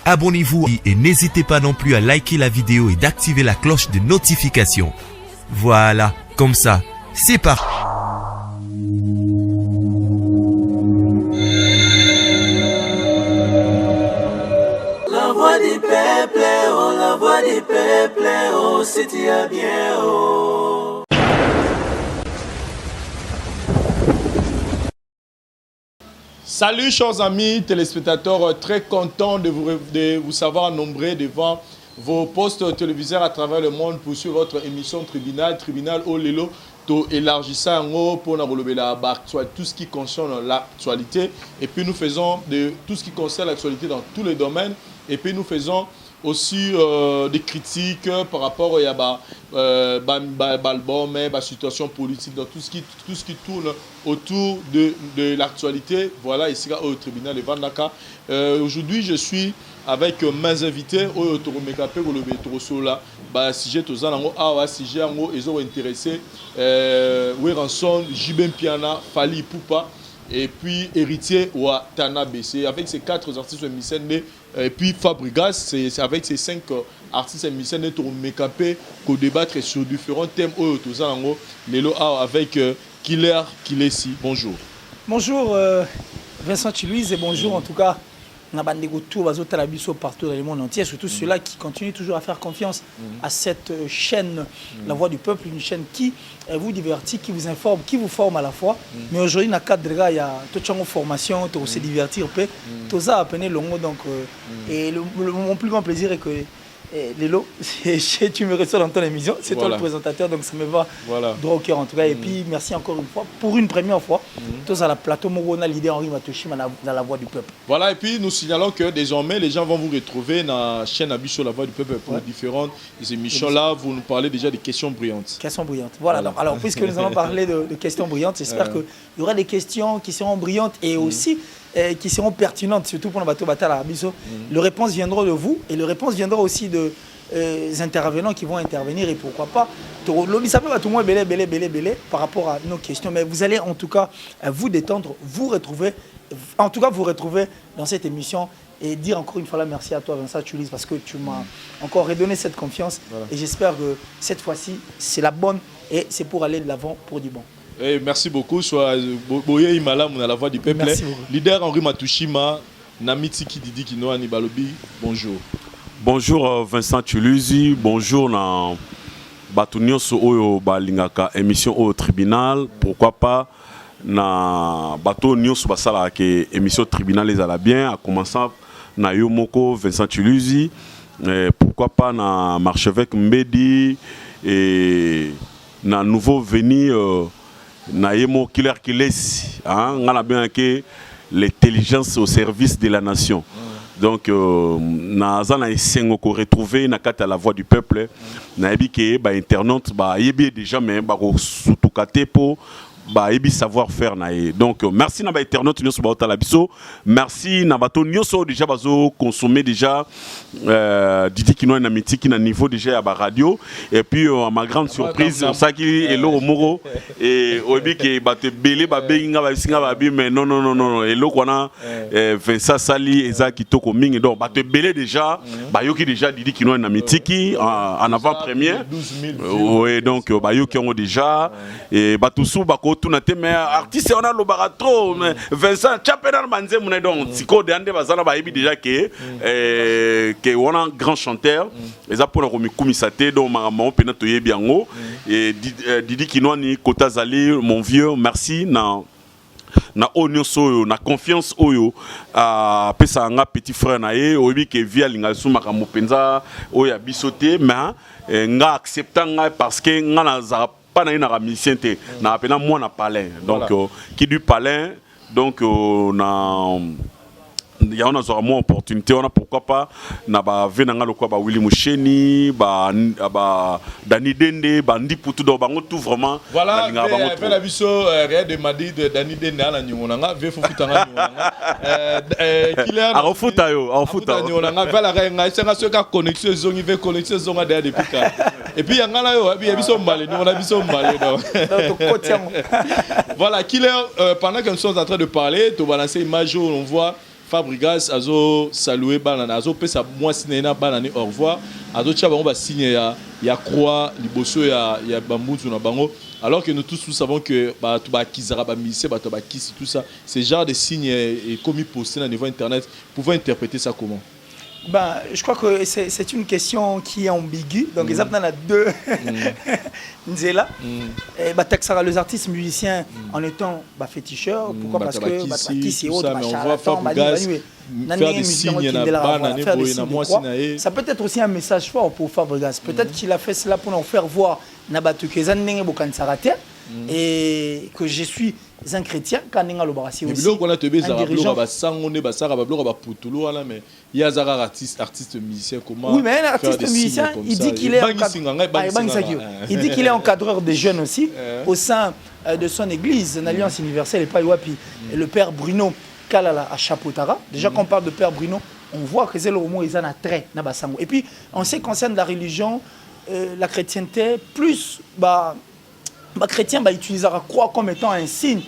Abonnez-vous et n'hésitez pas non plus à liker la vidéo et d'activer la cloche de notification. Voilà, comme ça, c'est parti. La voix du peuple, oh, la voix du peuple, oh, c'était bien, oh. Salut chers amis téléspectateurs, très content de vous savoir nombreux devant vos postes téléviseurs à travers le monde pour suivre votre émission Tribunal au Lelo, to élargissant pour tout ce qui concerne l'actualité. Et puis nous faisons de tout ce qui concerne l'actualité dans tous les domaines. Et puis nous faisons aussi des critiques par rapport à l'album, la situation politique, dans tout ce qui tourne autour de l'actualité. Voilà, ici au tribunal de Vandaka. Aujourd'hui, je suis avec mes invités au sujet ils ont intéressé Weranson, Jibem Piana, Fali Poupa et puis héritier Ouattana BC. Avec ces 4 artistes émissaires et puis Fabrigas, c'est avec ces 5 artistes émissaires qu'on débattre sur différents thèmes avec Killer Kilesi. Bonjour. Bonjour Vincent Chilouise et bonjour en tout cas partout dans le monde entier, surtout ceux-là qui continuent toujours à faire confiance à cette chaîne, La Voix du Peuple, une chaîne qui vous divertit, qui vous informe, qui vous forme à la fois. Mais aujourd'hui, dans le cadre de il y a toute une formation, tu se divertir, tout ça à peine long. Donc, et mon plus grand plaisir est que Lélo, tu me reçois dans ton émission, c'est toi le présentateur, donc ça me va droit au cœur en tout cas. Et puis merci encore une fois, pour une première fois, tous à la plateau Morona, l'idée Henri Matoshima dans La Voix du Peuple. Voilà, et puis nous signalons que désormais les gens vont vous retrouver dans la chaîne Abisso La Voix du Peuple pour différentes émissions. Là, vous nous parlez déjà des questions brillantes. Questions brillantes. Voilà. Alors puisque nous allons parler de questions brillantes, j'espère qu'il y aura des questions qui seront brillantes et aussi qui seront pertinentes, surtout pour le bateau Batala Abisso. Les réponses viendront de vous et les réponses viendront aussi de intervenants qui vont intervenir et pourquoi pas par rapport à nos questions. Mais vous allez en tout cas vous détendre, vous retrouver dans cette émission et dire encore une fois là merci à toi Vincent Chulis parce que tu m'as encore redonné cette confiance et j'espère que cette fois-ci c'est la bonne et c'est pour aller de l'avant pour du bon. Et merci beaucoup. Boye Imala, on a La Voix du Peuple. Leader Henri Matoshima, Namitiki Didi Kinoa Nibalobi, bonjour. Bonjour Vincent Chuluzi, bonjour na Batunio so oyo balingaka émission au tribunal, pourquoi pas na Batunio so basala ke émission tribunal les ala bien, à commencer na Yomoko Vincent Chuluzi, pourquoi pas na Marchevêque Mbedi et na nouveau venu na Yemo Killer Kilesi, on a bien que l'intelligence au service de la nation. Donc, na esengo ko retrouver na kata La Voix du Peuple, na ebi ke ba internaute ba yebi déjà mais ba ko sutukate po ba ebi savoir faire na e. Donc merci na ba internaute nyoso ba otala biso, merci na bato nyoso déjà bazo consommer déjà Didi Kinoa na Mitiki na niveau déjà ya ba radio et puis à ma grande surprise ça qui est lo moro et obi ke bato belé ba benga ba singa ba bi mais non et lo kona Vincent Sali eza kitoko mingi donc bato belé déjà ba yoki déjà Didi Kinoa na Mitiki en avant première oui donc ba yoki on déjà et bato sou ba tout mais artiste on a le baratro mais Vincent Chapenar Manze mon donc siko de ande bazana ba yebi déjà que on a un grand chanteur les a pour le komisate donc maman pena to yebi yango et Didi Kinoa ni Kota Zali mon vieux merci na onyo soyo na confiance oyo a pesa nga petit frère na ye oyebi ke via linga suma ka mopenza oya bisoté mais nga acceptant nga parce que nga na pas na musicien te na apena moi na palais donc qui du palais donc na il y a une opportunité on a pourquoi pas na ba venanga lokwa ba Willy Musheni ba Dani Dende ba ndi putu do bango tout vraiment voilà la biso rien de Madrid Dani Dende ala nyonanga ve fofutanga nyonanga killer a futa nyonanga va la renga senga soka connexion zongi ve connexion zonga derrière depuis ka et puis yangala yo biso mbale ni on a biso mbale donc voilà killer pendant que nous sommes en train de parler to balancer image on voit Fabregas azo saluer banana azo pesa moi sinena banane au revoir azo tcha bango ba signe ya croix liboso ya bambuzu na bango alors que nous tous savons que ba to ba kizara ba mise ba to ba kisi tout ça ce genre de signes est commis posté au niveau internet. Pouvez interpréter ça comment? Ben, je crois que c'est une question qui est ambiguë. Donc, ils ont deux Nzela. Les artistes musiciens en étant féticheurs. Pourquoi? Parce que Kisi et autres, mais on voit Fabregas faire des signes ça peut être aussi un message fort pour Fabregas. Peut-être qu'il a fait cela pour nous faire voir et que je suis un chrétien quand on a le aussi un dirigeant. Artiste musicien comment? Oui, mais un artiste musicien, il dit qu'il est encadreur des jeunes aussi au sein de son église, une alliance universelle et pas et le père Bruno Kalala à Chapotara. Déjà quand on parle de père Bruno, on voit que c'est le moment où ils en ont trait. Et puis en ce qui concerne la religion, la chrétienté, plus chrétien utilisera croix comme étant un signe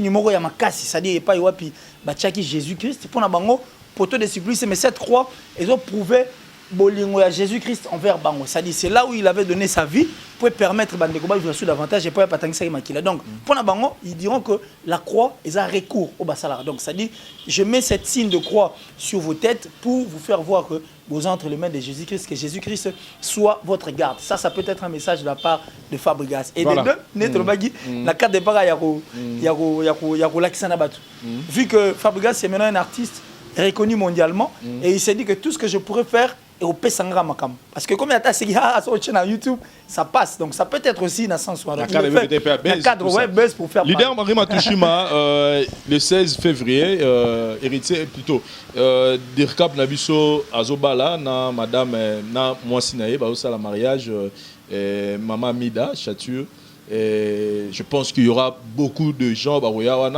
numéro ya makasi, c'est-à-dire pas wapi tchaki Jésus-Christ pour na bango poteau de supplice, mais cette croix ils ont prouvé bolingo ya Jésus-Christ envers bango, c'est-à-dire c'est là où il avait donné sa vie pour permettre bandeko ba vivre sous davantage et pas patangisa makila. Donc pour na bango ils diront que la croix est un recours au basala. Donc c'est-à-dire je mets cette signe de croix sur vos têtes pour vous faire voir que vous entre les mains de Jésus-Christ, que Jésus-Christ soit votre garde. Ça peut être un message de la part de Fabregas. Et voilà. De deux, la carte de Paga Yako Lakisana Batu. Vu que Fabregas est maintenant un artiste reconnu mondialement, et il s'est dit que tout ce que je pourrais faire est au Pessangra Makam. Parce que comme il y a sur YouTube, ça passe. Donc ça peut être aussi dans le sens où la cadre web buzz pour faire leader Marie Matouchima, le 16 février, héritier plutôt, Dirkap Nabiso Azobala, na madame, na Moissinae, ça la mariage, maman Mida, Chature. Et je pense qu'il y aura beaucoup de gens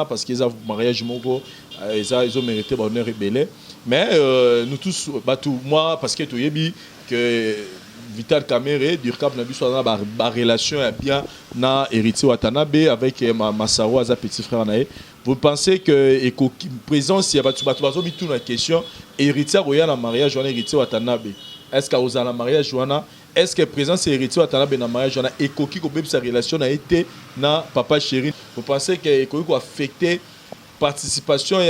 parce qu'ils ont mariage moko, ils ont mérité bonheur rebelle. Mais nous tous, moi parce que tu as dit que Vital Kamere, Dirkap Nabiso a une relation bien na héritier Watanabe avec Massaro Aza petit frère nae. Vous pensez que présence il y a tout la question héritier royal en mariage ou héritier Watanabe? Est-ce qu'à la mariage est-ce que présence héritier Watanabe dans mariage et Koki ko sa relation a été na papa chéri? Vous pensez que Koki a affecté participation il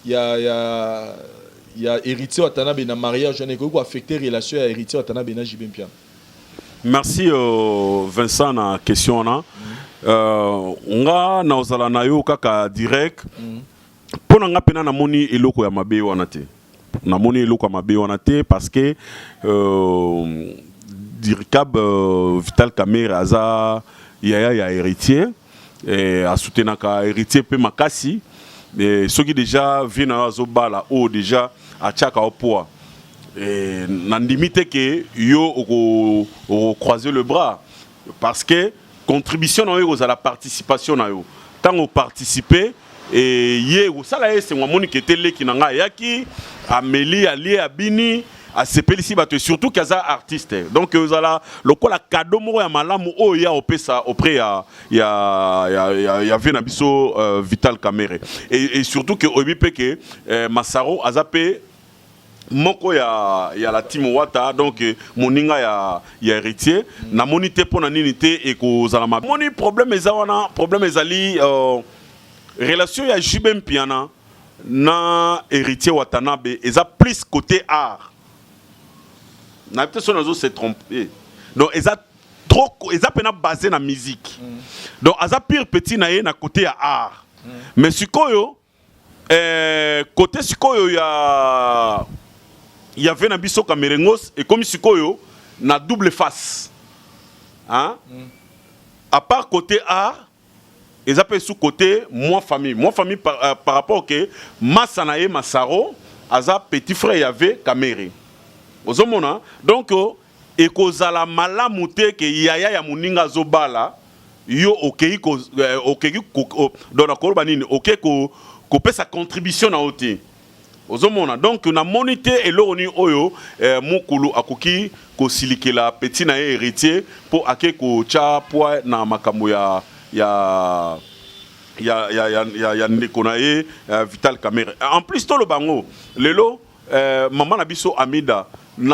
y a héritier Watanabe dans mariage et Koki a affecté relation à héritier Watanabe dans Jibempia? Merci Vincent na question na nga na ozala na yo kaka direct pona nga pena na moni eloko ya mabe wana te. Na moni eloko ya mabe wana te parce que Dirkab Vital Kamere aza ya héritier et a soutenaka héritier pe makasi et ceux qui déjà viennent à Zobala ou déjà à Tchaka au poids et n'andimite que yo au croiser le bras parce que contribution na yo à la participation na yo tant on participer et yé ça là c'est moi moni qui était là qui nanga yaki Amélie Ali Abini à ces pélici bateau surtout qu'ils sont artistes donc vous allez le quoi la cadeau mo ya malamu o ya opesa auprès ya Venabiso Vital Kamere et surtout que obipe que Massaro azapé moko ya la team Wata donc moninga ya héritier na monité pour na ninité et ko zalama moni problème ezawana problème ezali relation ya Jibem Piana na héritier Watanabe eza plus côté art. Na peut-être son ozo se tromper. Donc eza trop eza pena basé na musique. Donc eza pire petit na na côté art. Mais sikoyo côté sikoyo ya na biso Kamerengos et comme sikoyo na double face. Hein? À part côté art ils appellent sous côté moi famille par rapport que Massanae Massaro aza petit frère y'avait Kamere ozomona donc ekozala malamu te ke yaya ya muninga zobala yo okei ko dans la korbanine okei ko pesa contribution na ote ozomona donc na monité eloni oyo mukulu akoki ko silikela petit na héritier pour ake ko cha poa na makambo ya il y a Nekonae, Vital Kamere. En plus, tout le bango, Lelo, maman Nabiso Amida, il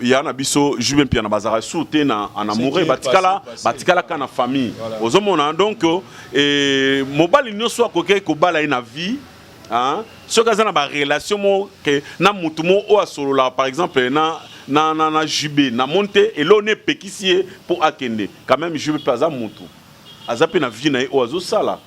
y a Nabiso Juben Piana Bazara, souté en amoureux, Batikala kana famille. Aux hommes, donc, mobile n'y soit coquet Kobala na vie. Ce qui a une relation que na mutumo ou à solo là, par exemple, na Jubé, na monté et l'on est péquissier pour akende. Quand même, Jubé pas à mutu. Azape na vie na o azo sala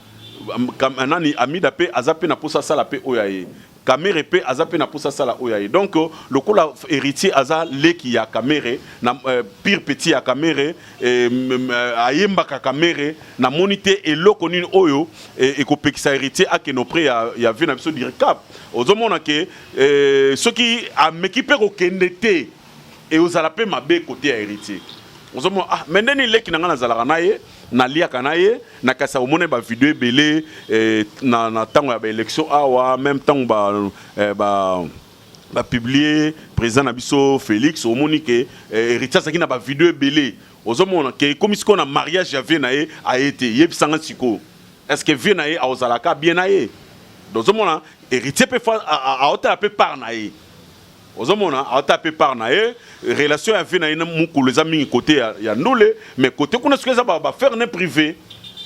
nani amida pe azape na posa sala pe oyaye Kamere pe azape na posa sala oyaye donc le coup la héritier aza leki ya Kamere na pire petit ya Kamere ayemba ka Kamere na monité et loko nini oyo et ko pekisa héritier akeno près ya vie na biso dire cap ozomona ke ceux qui a m'équiper ko kendete et ozala pe mabe côté ya héritier ozomona ah mendeni leki na ngana zala naye na lia kanaye na kasa omone ba vidéo belé na tango ya ba élection awa même temps ba publier président Nabiso Félix omoni ke héritier saki na ba vidéo belé ozomona ke comme si on a mariage ya vie naye a été yebisanga siko est-ce que vie naye a ozalaka bien naye ozomona héritier peut faire a hauteur peut par naye ozomona a tapé par nae relation ya vie na ina mukulu za mingi côté ya ndole mais côté kuna ce que ça va faire ne privé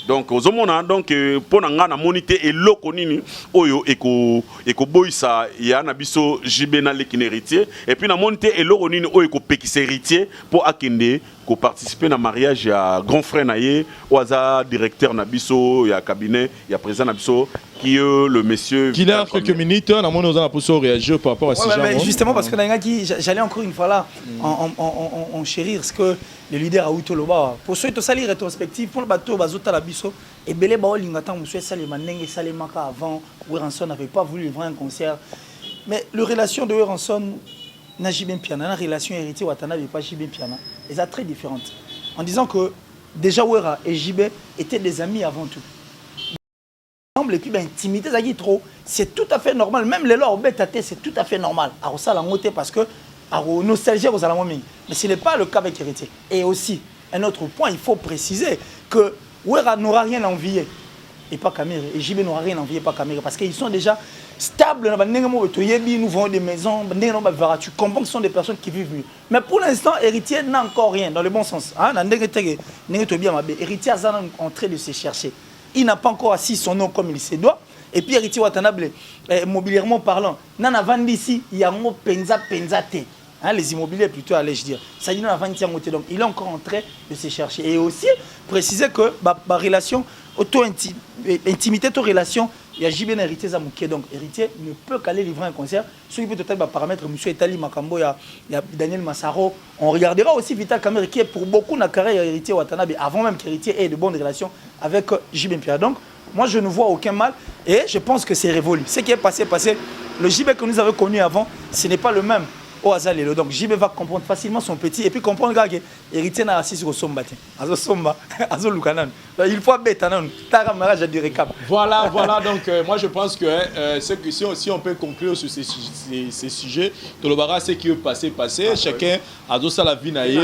donc ozomona donc pour nga na monité et loko nini oyo eko boisa ya na biso jibe na lekine héritier et puis na monité et loko nini oyo eko pekisa héritier pour akende ko participer na mariage ya grand frère naye oza directeur na biso ya cabinet ya président na biso qui le monsieur qui a quelques minutes on a mon osana pour réagir par rapport à ce genre justement parce que j'allais encore une fois là en chérir ce que le leader a outoloba pour ceux qui sali rétrospective pour le bateau bazota la biso et belé ba olinga tant monsieur salema ndenge salemaka avant Weranson n'avait pas voulu livrer un concert mais le relation de Weranson na Jibin Piana la relation héritier Watana avec pas Jibin Piana elles sont très différentes en disant que déjà Wera et Jibé étaient des amis avant tout et puis intimité trop c'est tout à fait normal même les lors bêtaté c'est tout à fait normal à ça la montée parce que à nostalgie aux alamans mais ce n'est pas le cas avec héritier et aussi un autre point il faut préciser que Wera n'aura rien à envier et pas Kamere et JB n'aura rien à envier pas Kamere parce qu'ils sont déjà stables nous vendons des maisons tu comprends que ce sont des personnes qui vivent mieux mais pour l'instant héritier n'a encore rien dans le bon sens héritier est en train de se chercher. Il n'a pas encore assis son nom comme il se doit. Et puis, héritier Watanabe, immobilièrement parlant, Nana Vandisi, il y a un penzate. Les immobiliers plutôt, allais-je dire. Ça dit, donc il est encore en train de se chercher. Et aussi, préciser que ma relation, auto-intimité, auto-relation, il y a JB héritier Zamouké. Donc, héritier ne peut qu'aller livrer un concert. Ce qui peut totalement paramètre, M. Etali Makambo, il y a Daniel Massaro. On regardera aussi Vital Kamere qui est pour beaucoup de la carrière héritier Watanabe, avant même qu'héritier ait de bonnes relations avec JB Pierre. Donc, moi, je ne vois aucun mal et je pense que c'est révolu. Ce qui est passé. Le JB que nous avons connu avant, ce n'est pas le même. Au hasard, donc JB va comprendre facilement son petit et puis comprendre que héritier n'a assis sur Somba. Il faut bête. Voilà, donc moi je pense que si on peut conclure sur ces sujets, Tolobara, c'est qui est passé. Chacun a donné sa la vie naïe.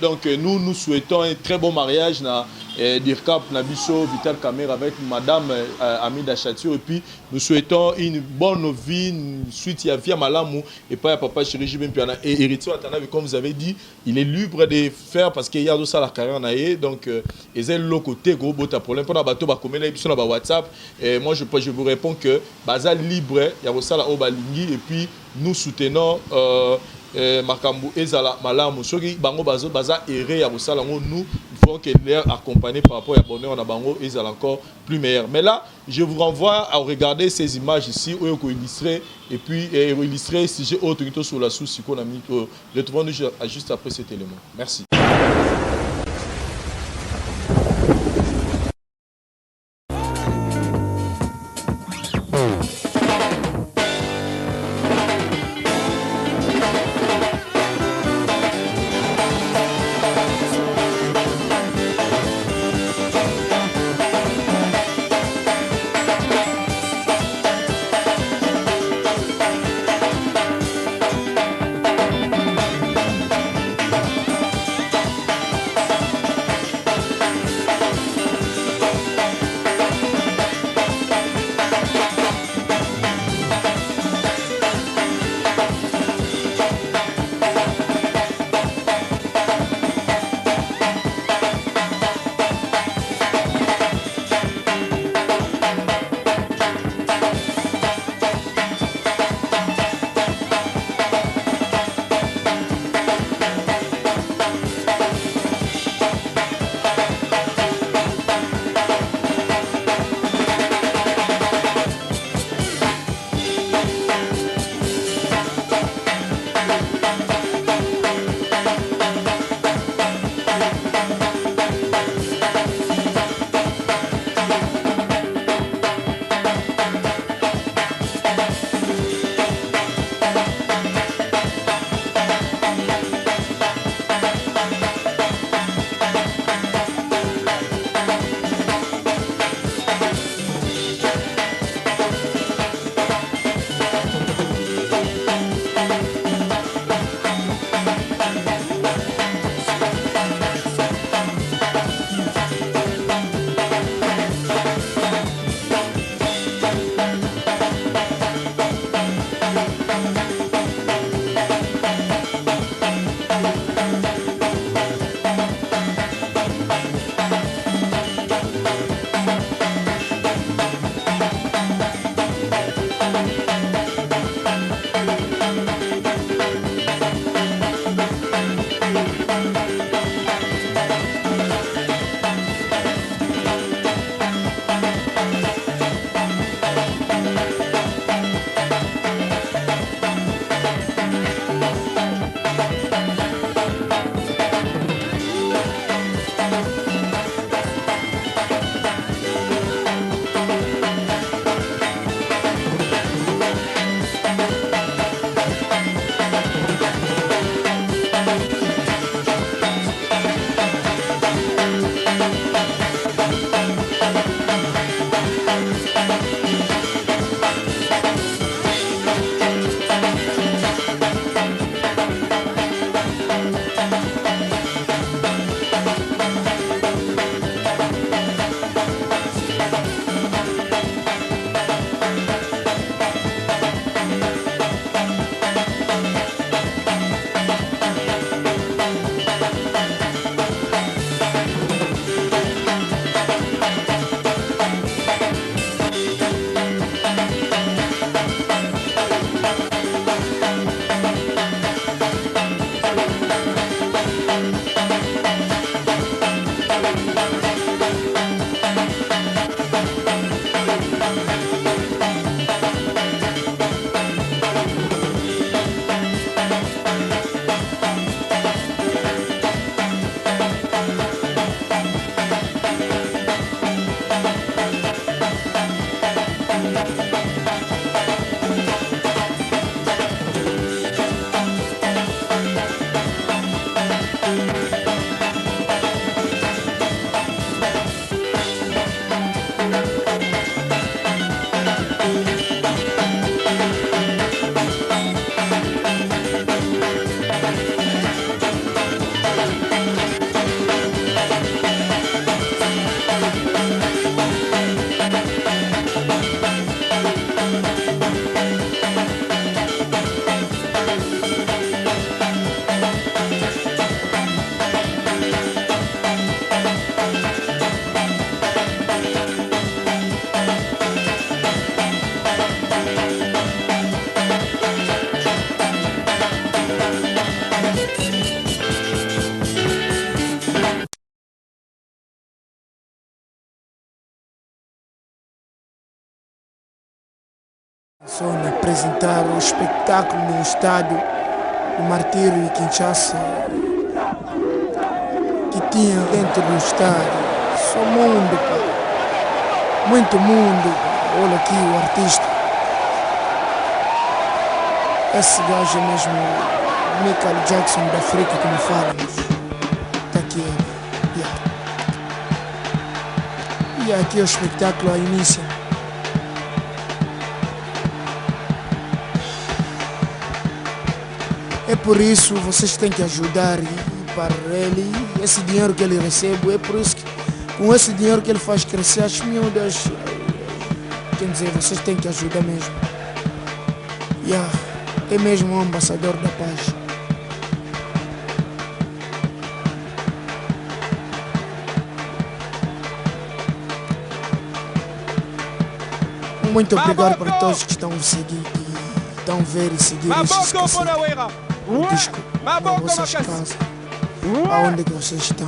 Donc nous souhaitons un très bon mariage. Dirkap Nabiso, Vital Kamere avec Madame Amida Chatur et puis nous souhaitons une bonne vie, une suite à vie à Malamou et pas à Papa Chéri Jibin Piana et héritier Watanabe comme vous avez dit, il est libre de faire parce qu'il y a de ça la carrière naïe donc ils ont le côté gros bota problème pour la bateau ba comme sur la WhatsApp et moi je vous réponds que baza libre il y a ça la obalingi et puis nous soutenons Makambu ezala malamu soki bango baza erré ya bosala nous il faut que les accompagner par rapport à bonheur na bango ezala encore plus meilleur mais là je vous renvoie à regarder ces images ici où on illustrer et puis illustrer sujet autre sur la sous économique retrouvons-nous juste après cet élément merci. Só apresentar o espetáculo no estádio do Martírio de Kinshasa, que tinha dentro do estádio. Só mundo, pá. Muito mundo. Olha aqui o artista. Esse gajo é mesmo o Michael Jackson da África, como fala. Está aqui ele. E aqui o espetáculo a início. É por isso vocês têm que ajudar para ele. Esse dinheiro que ele recebe, é por isso que com esse dinheiro que ele faz crescer as miúdas, quer dizer, vocês têm que ajudar mesmo. É mesmo o embaixador da paz. Muito obrigado para todos que estão a seguir, que estão a ver e seguir o disco nas vossas casas, aonde que vocês estão.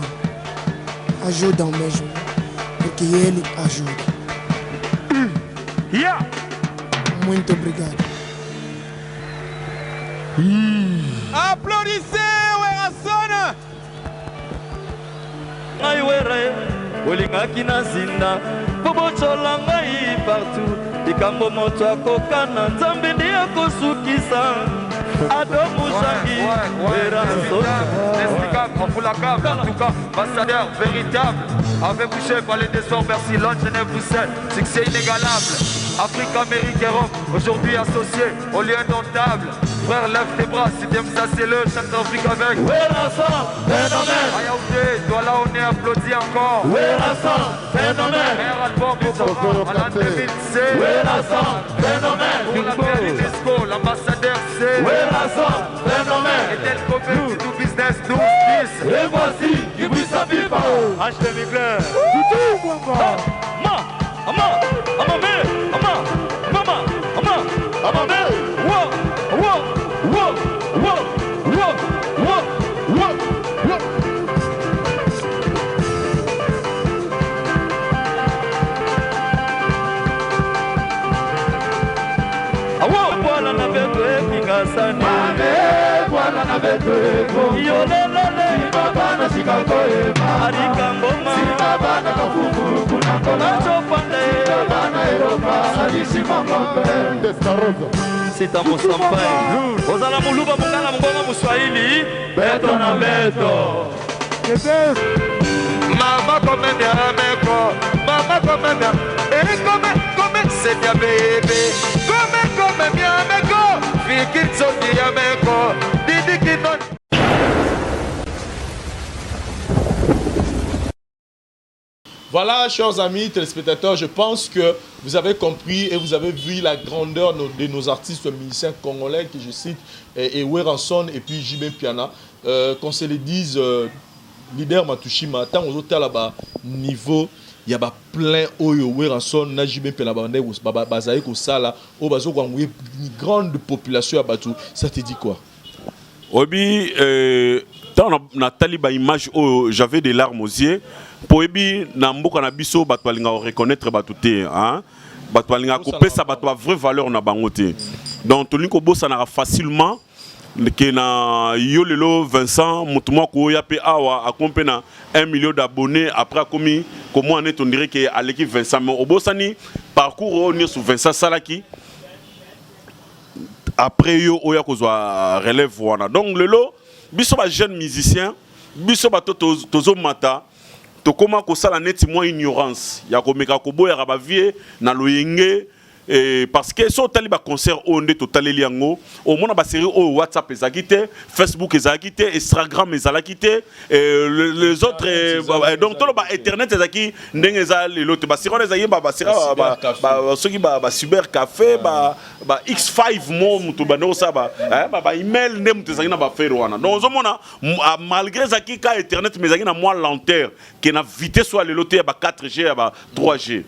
Ajudam mesmo, porque ele ajuda. Muito obrigado. Applaudissez Werrason! Ngai were, olingaki na zinda, bobotola ngai partout. Likambo moto akokana, nzambe ndi akosukisa. Adomu Jangi, Werrason. Implacable, en tout cas, ambassadeur véritable. Avec bouché par les décembre, merci Londres, Genève, Bruxelles. Succès inégalable. Afrique, Amérique, Europe, aujourd'hui associés au lieu indomptable. Frère, lève tes bras, si t'aimes ça, c'est le Centrafrique avec Werrason, phénomène. Ayaoudé, toi là on est applaudi encore. Werrason, phénomène. Meilleur album en l'an 2016. Werrason, phénomène. Pour la paix l'UNESCO, l'ambassadeur c'est Werrason, phénomène. Et tel converti to business 12-10. Et voici qui brise sa pipe. Achetez mes clairs. C'est un mot sympa. Ozala muluba mungana mungonga muswahili. Beto na beto. Maman comme bien meko, maman comme bien. Et comme c'est bien bébé. Comme bien meko. Fiki tsoki ya meko. Didi qui donne. Voilà, chers amis téléspectateurs, je pense que vous avez compris et vous avez vu la grandeur de nos artistes musiciens congolais, que je cite, et Werrason et puis JB Piana. Qu'on se le dise, leader Matushima, tant aux autres là-bas, niveau, il y a plein Oyo, Werrason, Najibé Piana, Bazaï, Kosala, au Bazo, une grande population à Batou. Ça te dit quoi? Obi, dans Nathalie, image où j'avais des larmes aux yeux. Poebi na mboka na biso bato balinga reconnaître bato te hein bato balinga kopesa bato ba vraie valeur na bango te donc to linko bossa na facilement que na yo lelo Vincent mutuma ko ya pe awa akompe na 1 million d'abonnés après komi comment on est on dirait que aleki Vincent mais obosani parcours on sur Vincent Salaki après yo oya kozwa relève wana donc lelo biso ba jeune musicien biso bato tozo mata to comment ko sala neti moins ignorance ya ko meka ko boya ba vie na loyenge parce que so tali ba concert onde to taleli yango au mona ba série au WhatsApp ezakite Facebook ezakite Instagram ezakite les autres donc to ba internet ezaki ndenge za lelo te ba série ezaki ba série ba soki ba cyber café ba X5 mo muto ba no sa ba email ndem tezaki na ba faire wana donc zo mona malgré zaki ka internet mais ezaki na moins lenteur que na vitesse soit lelo te ba 4G ba 3G.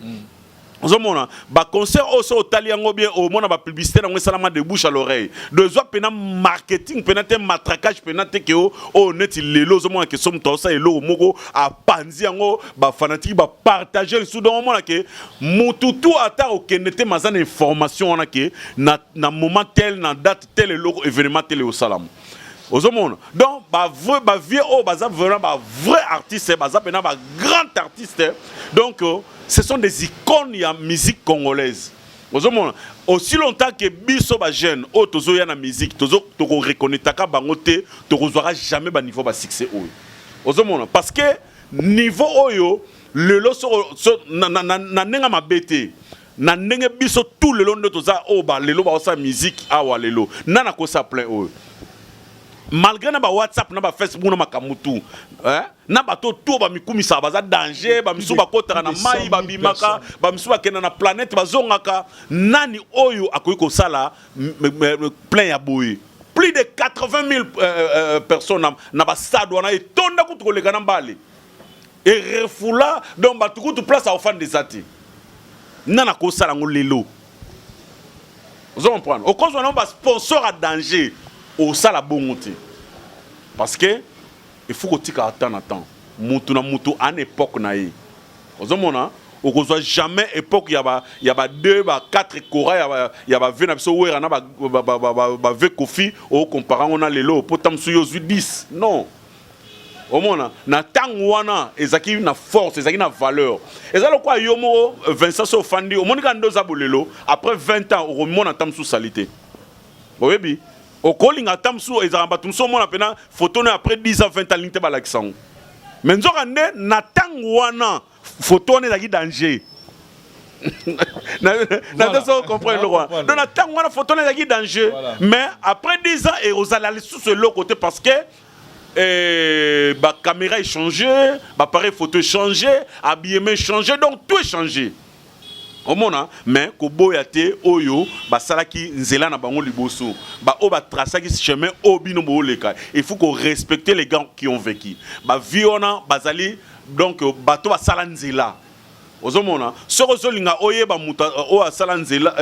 Ozomona ba concert aussi au taliango bien au mona ba publicité na salama de bouche à l'oreille deux pena marketing pena te matraquage pena te ke o net lelo ozomona ke somme to ça elo moko a panzi yango ba fanatique ba partager sous dans mona ke mututu ata o kenete mazana information na ke na moment tel na date tel elo événement tel au salam ozomona donc ba vieux o baza vraiment ba vrai artiste baza pena ba grand artiste donc ce sont des icônes de la musique congolaise. Aussi longtemps que biso ba jeune o tozo ya na musique tozo to reconnaître ka bangote to kozwara jamais ba niveau ba succès oyo. Ozomona parce que niveau oyo le lo na nenga mabete na ndenge biso tout le long de toza o ba lelo ba sa musique awa lelo nana ko sa plein oyo. Malgré na ba WhatsApp na ba Facebook na makamutu na bato to ba mikumisa baza danger ba misu ba kotara na mai ba bimaka ba misu ba kena na planète bazongaka nani oyo akoyi ko sala plein ya boye plus de 80 000 personnes na ba stade wana etonda kutukoleka na mbale et refula donc ba tukutu place à offrande des ati nana ko sala ngolelo vous comprenez au cause on ba sponsor à danger au sala bongote parce que il faut que tu attends mutu na mutu en époque na yi ozomona okozwa jamais époque ya ba 2 ba 4 kora ya ba vena biso wera na ba ve kofi au comparant on a lelo potam suyo 10 non omona na tango wana ezaki na force ezaki na valeur ezalo kwa yomo Vincent Sofandi omonika ndoza bolelo après 20 ans o remona tamsu salité oyebi au calling à Tamsou et Zarabatumso, mon appena photo après 10 ans, 20 ans, l'inte balaxang. Mais nous avons Natang Wana, photo n'est pas danger. Natang comprend le roi. Donc Natang Wana, photo n'est pas danger. Mais après 10 ans, et aux allées sous ce lot côté parce que la caméra est changée, l'appareil photo est changé, habillement est changé, donc tout est changé. Omona mais ko boyate oyo ba salaki nzela na bango liboso ba o ba tracaki chemin obino boleka il faut qu'on respecte les gens qui ont vécu ba viona bazali donc bato ba sala nzela ozomona soko zolinga oye ba muta o sala nzela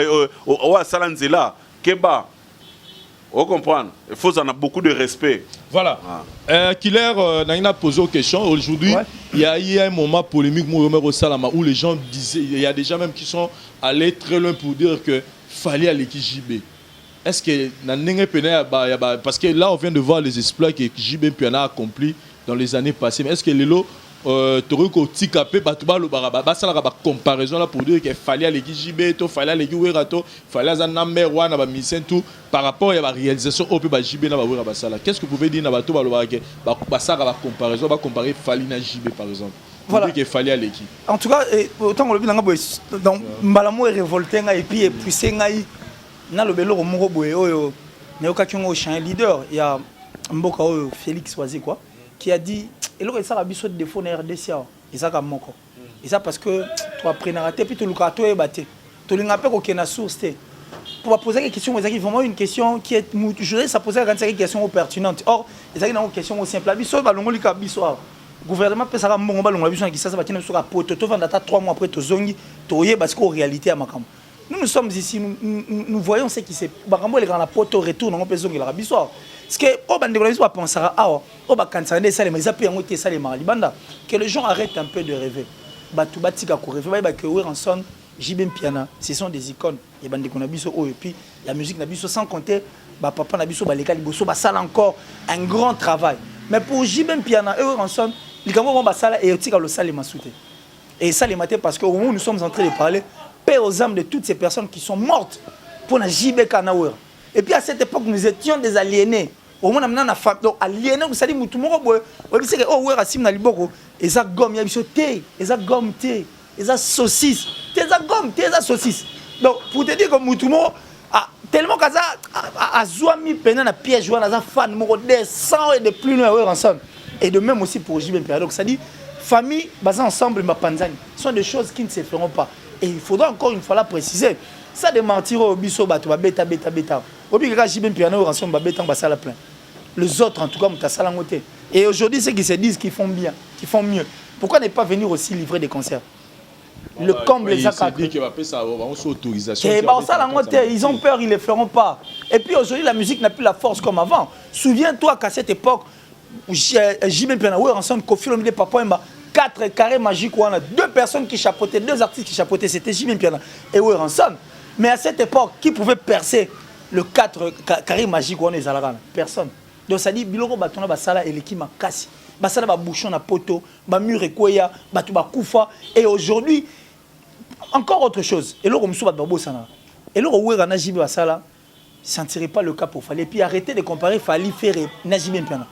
o sala nzela keba on comprend il faut en a beaucoup de respect. Voilà. Killer n'a posé une question. Aujourd'hui, il y a eu un moment polémique où les gens disaient, il y a des gens même qui sont allés très loin pour dire que fallait aller JB. Est-ce que parce que là on vient de voir les exploits que JB a accompli dans les années passées. Mais est-ce que Lelo Toriko Tikapé Batuba le Baraba ça la comparaison là pour dire qu'il fallait aller JB, il fallait aller Werato, il fallait aller number 1 à mission tout par rapport à la réalisation au peu JB na Wera Basala. Qu'est-ce que vous pouvez dire na Batuba le Baraka ça la comparaison va comparer Falina JB par exemple. Voilà qu'il fallait aller qui. En tout cas autant le bilanga dans Malamo est révolté et puis poussé ngai na le belo moko boye oyo ne okachongo chien leader il y a Mboka Félix Oisé quoi qui a dit et là ça a biso de défaut na RDC et ça comme moko et ça parce que tu apprends à rater puis tu luka to ebaté tu linga pe ko kena source té pour poser des questions c'est vraiment une question qui est je ça poser une question pertinente or et ça une question aussi simple biso ba longo lika biso gouvernement peut ça ka mbongo ba longo biso qui ça va tenir sur poto to vanda ta 3 mois après to zongi to yé parce qu'en réalité à makambo nous sommes ici nous voyons ce qui s'est bakambo les grands la poto retour on peut zongi la biso parce que au bande de pas penser à au ba kansa des salles mais ça peut ngote salles malibanda que les gens arrêtent un peu de rêver batu batika ko rêver ba que Weranson JB Piana ce sont des icônes et bande qu'on a biso et puis la musique na biso sans compter ba papa na biso ba leka liboso ba sala encore un grand travail mais pour JB Piana et Weranson likambo ba sala et tika le salle masouté et ça les maté parce que au moment où nous sommes en train de parler paix aux âmes de toutes ces personnes qui sont mortes pour la JB Kanawer. Et puis à cette époque, nous étions des aliénés. Au moins, nous avons aliénés. Vous savez, nous avons dit que oh, ouais, Racine Naliboko, et ça gomme, il y a des thé, et ça gomme thé, et ça saucisse, et ça gomme thé, et ça saucisse. Donc, pour te dire que Moutumo, tellement que ça a zoami pendant la piège, on a des fans, des 100 et de plus loin ensemble. Et de même aussi pour JB. Donc, ça dit, famille, basée ensemble, ma panzani, ce sont des choses qui ne se feront pas. Et il faudra encore une fois la préciser. Ça de mentir au biso bato ba beta. Obi ka JB Piano rançon ba beta ba sala plein. Les autres en tout cas muta sala ngote. Et aujourd'hui ceux qui se disent qu'ils font bien, qu'ils font mieux. Pourquoi ne pas venir aussi livrer des concerts? Le comble les a ils ont peur, ils ne le feront pas. Et puis aujourd'hui, la musique n'a plus la force comme avant. Souviens-toi qu'à cette époque, J.B. Pianaoué, ensemble, Kofi Olomide, Papa Mba, 4 carrés magiques, on a 2 personnes qui chapeautaient, 2 artistes qui chapeautaient, c'était J.B. Pianaoué et Ranson. Mais à cette époque, qui pouvait percer le 4 carrés magiques, on est à la personne. Donc ça dit, Biloko Batona Basala et l'équipe Makasi. Basala ba bouchon na poto, ba mur et koya, batu ba koufa. Et aujourd'hui, encore autre chose. Et là, on me souhaite babo sana. Et là, on a Najib Basala, sentirait pas le cas pour Fali. Et puis arrêtez de comparer Fali faire Najib Piana.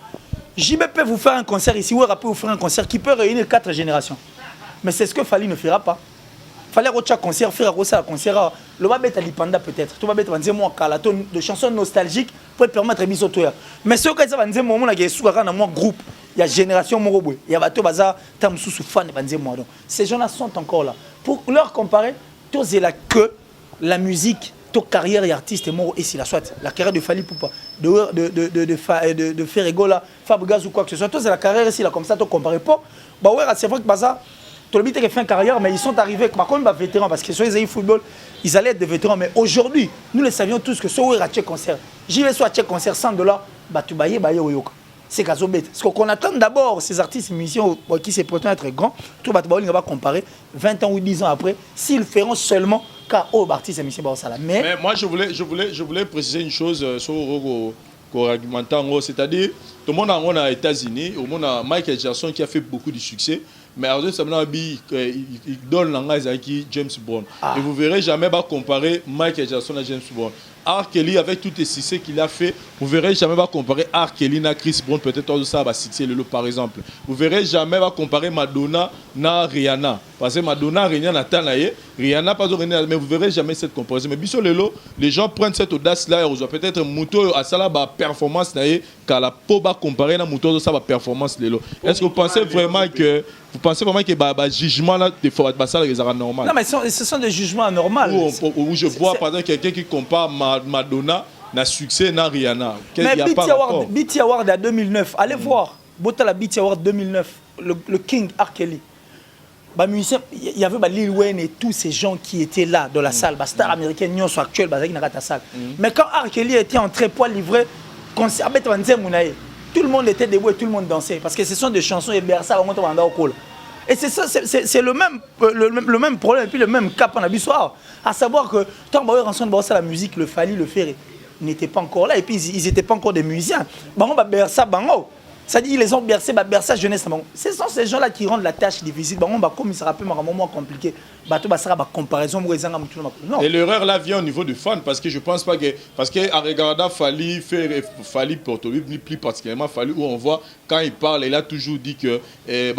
JB peut vous faire un concert ici, Ouera peut vous faire un concert qui peut réunir 4 générations. Mais c'est ce que Fali ne fera pas. Fallait refaire un concert, faire un concert. Le va mettre à l'Ipanda peut-être. Tu vas mettre de chansons nostalgiques pour permettre de mettre au mais ce que ça va dire, moment là, il y a un groupe, il y a génération Moroboué, il y a Bato Baza, Tam Sous fan de ces gens-là sont encore là. Pour leur comparer, tous c'est là que la musique, toute carrière et artiste est mort ici la soit. La carrière de Fali Poupa, de Ferregola, Fabregas ou quoi que ce soit, tous c'est la carrière ici là comme ça, tu compares pas. Bah ouais, c'est vrai que Baza. Tout le monde qui fait une carrière, mais ils sont arrivés, par contre, ils sont vétérans, parce que sur les football, ils allaient être des vétérans. Mais aujourd'hui, nous le savions tous que ce où est un concert, j'y vais sur un concert $100, bah tu bailles, c'est caso bête. Parce qu'on attend d'abord ces artistes, musiciens qui se prétendent être grands, tout le va comparer 20 ans ou 10 ans après, s'ils feront seulement qu'à artistes et musiciens. Mais moi, je voulais préciser une chose sur c'est-à-dire, tout le monde aux États-Unis, au monde Michael Jackson qui a fait beaucoup de succès. Mais aujourd'hui, il donne l'anglaise avec James Brown. Et vous verrez jamais comparer Michael Jackson à James Brown. R. Kelly, avec tous les succès qu'il a fait, vous verrez jamais comparer R. Kelly à Chris Brown, peut-être ça va citer le lot par exemple. Vous verrez jamais comparer Madonna à Rihanna. Parce que Madonna, Rihanna pas Rihanna, mais vous verrez jamais cette comparaison. Mais biso lelo, les gens prennent cette audace-là et ils peut-être Mouto à ça la performance car la peau va comparer na Mouto ça va performance lelo. Est-ce que vous pensez vraiment que jugement là des fois ça les normal? Non mais ce sont des jugements normaux. Où je vois par exemple quelqu'un qui compare Madonna na succès na Rihanna. Mais BET Award à 2009, allez voir. Bota la BET Award 2009, le King R. Kelly. Il y avait Lil Wayne et tous ces gens qui étaient là dans la salle. La star américaine, Nyon soit actuelle, la salle. Mais quand R. Kelly était entré pour livrer, tout le monde était debout et tout le monde dansait. Parce que ce sont des chansons et Bersa, et c'est ça, c'est le même problème et puis le même cap en abussoir. À savoir que tant que la musique, le Fali, le Ferré n'étaient pas encore là et puis ils n'étaient pas encore des musiciens. Bersa, ça dit ils les ont bercé, berça jeunesse. Ce sont ces gens-là qui rendent la tâche difficile. Comme il se rappelle un moment compliqué, comparaison. Et l'erreur là vient au niveau du fan parce que je pense pas que parce que à regarder Fali Porto plus particulièrement Fali où on voit quand il parle, il a toujours dit que il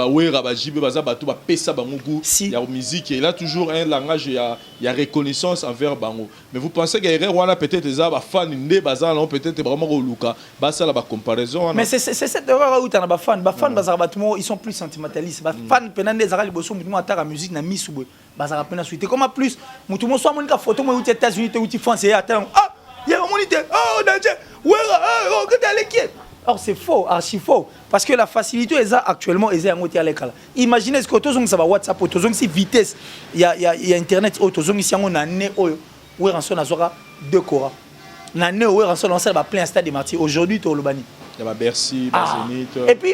y a musique et il a toujours un langage, il y a reconnaissance envers Bango. Mais vous pensez qu'il y a peut-être des fans peut-être vraiment au Luka, ça la comparaison. Mais c'est cette erreur où tu as des fans, ils sont plus sentimentalistes. Les fans pendant des arrêts, ils ont la musique na misou. Comme plus, tout le monde soit une photo aux États-Unis, où France et attends, il y a un moniteur, or c'est faux, archi faux, parce que la facilité est actuellement est à monter à l'école. Imaginez ce que tu as sur WhatsApp, tu as si vitesse, il y a internet, tu as si on a né où on a 2 Cora, na né où on a plein stade de Martyrs. Aujourd'hui tu es au Lobani. Il y a Bercy, Zénith. Et puis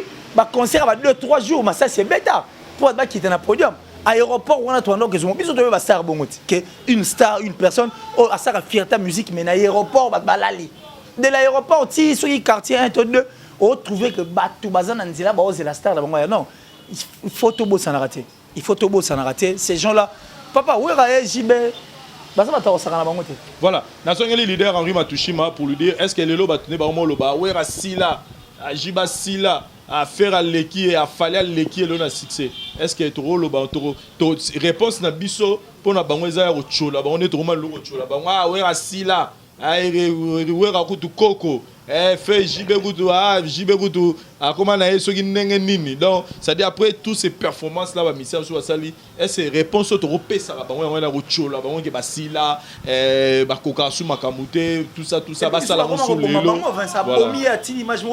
concert va 2-3 jours, mais ça c'est bêta pour être qui est dans le podium. Aéroport on a toi que une star, une personne à ça la fierté musique mais l'aéroport balali de l'aéroport si sur quartier 1 2 on trouver que Batou Bazana Nzela c'est la star là non il faut tout beau ça rater ces gens là papa où est JB voilà nationally leader Henri Matushima pour lui dire est-ce que lelo batune ba mo loba où est Sila Jiba Sila à faire à l'équipe et à falloir à l'équipe et le succès. Est-ce que tu as réponse na biso pour na bango eza au chola on est trop mal au chola bango ouais assis là ouais rakutu koko fait jibegutu comment na yeso ki ndenge nini donc ça dit après toutes ces performances là ba mission sur sali est-ce réponse au pesa ba bango na au chola bango ke basila ba koka su makamute tout ça ba sala mo sur le image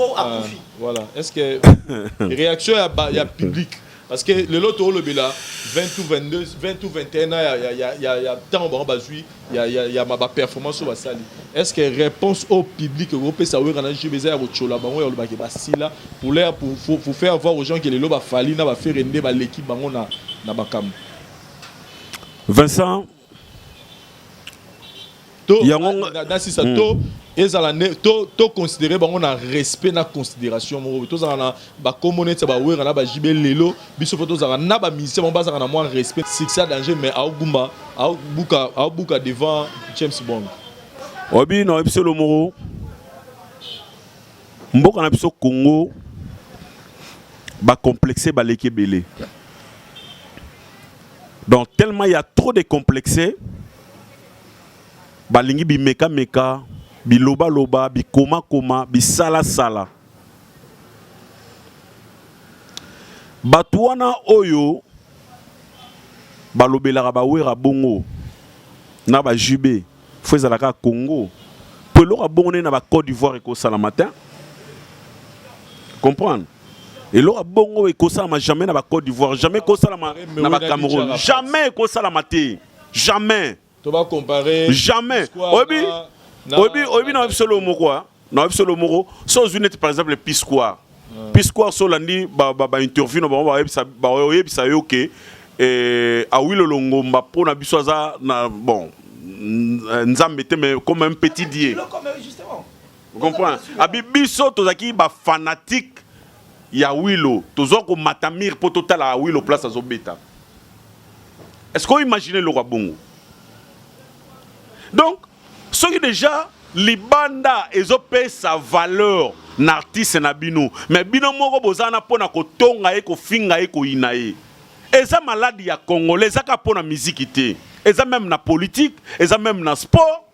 voilà est-ce que réaction il y a public Parce que le lot au Lobela, 20 ou 22, 20 ou 21 ans, il y a tant il y a ma performance sur la salle. Est-ce que réponse au public européen, ça veut dire que je vais pour faire voir aux gens que le lot va falloir va faire rendre l'équipe na bakam. Vincent, to considérer on a respect na considération mo to za na ba communauté ba wera na ba jibe lelo biso photo za na ba mission on ba za na moi respect c'est ça danger mais au gumba au buka devant James Bond obi no biso lo moro mboka na biso Congo ba complexé ba leke belé. Donc tellement il y a trop de complexés balingi bi meka bi loba bi koma bi sala batuana oyo balobelaka bawera bongo na ba jube fezalaka Congo peloka bongo na ba Côte d'Ivoire ko sala matin comprendre et là bongo ko sala jamais na ba Côte d'Ivoire jamais ko sala na ba Cameroun jamais ko sala maté jamais. Tu vas comparer. Jamais. Obi na absolument moko. Na absolument moko. So unité par exemple le Pisquoire. Pisquoire so landi ba interview no ba yebisa yo ke awilo longomba po na biso za na bon nzambe te mais comme un petit dieu. Vous comprenez? Abi biso tozaki ba fanatique ya wilo tozo ko matamir po total a wilo place azo beta. Est-ce qu'on imagine le roi bongo? Donc, ce qui déjà, les bandas, ils ont payé sa valeur n'artiste na bino. Mais bino moko bozana pona ko tonga e ko finga e ko inae. Eza malade ya Congolais, eza ka pona musique ité. Eza même na politique, eza même na sport.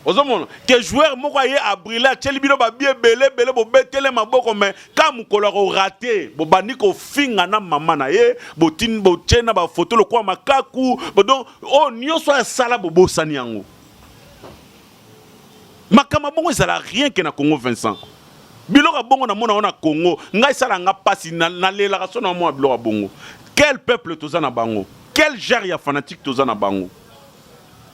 Ozomona que joueur moko ye abrile tcheli bino ba bien belé bo betele maboko mais ka mukolo ko raté bo bandi ko finga na mama na ye bo tin bo tchena ba photo le kwa makaku bo donc oh nyonso ya sala bo bosani yango makama bongo ezala rien que na Congo Vincent biloka bongo na mona na Congo ngai sala nga pasi na lela ka sona mo biloka bongo quel peuple tozana bango quel genre ya fanatique tozana bango.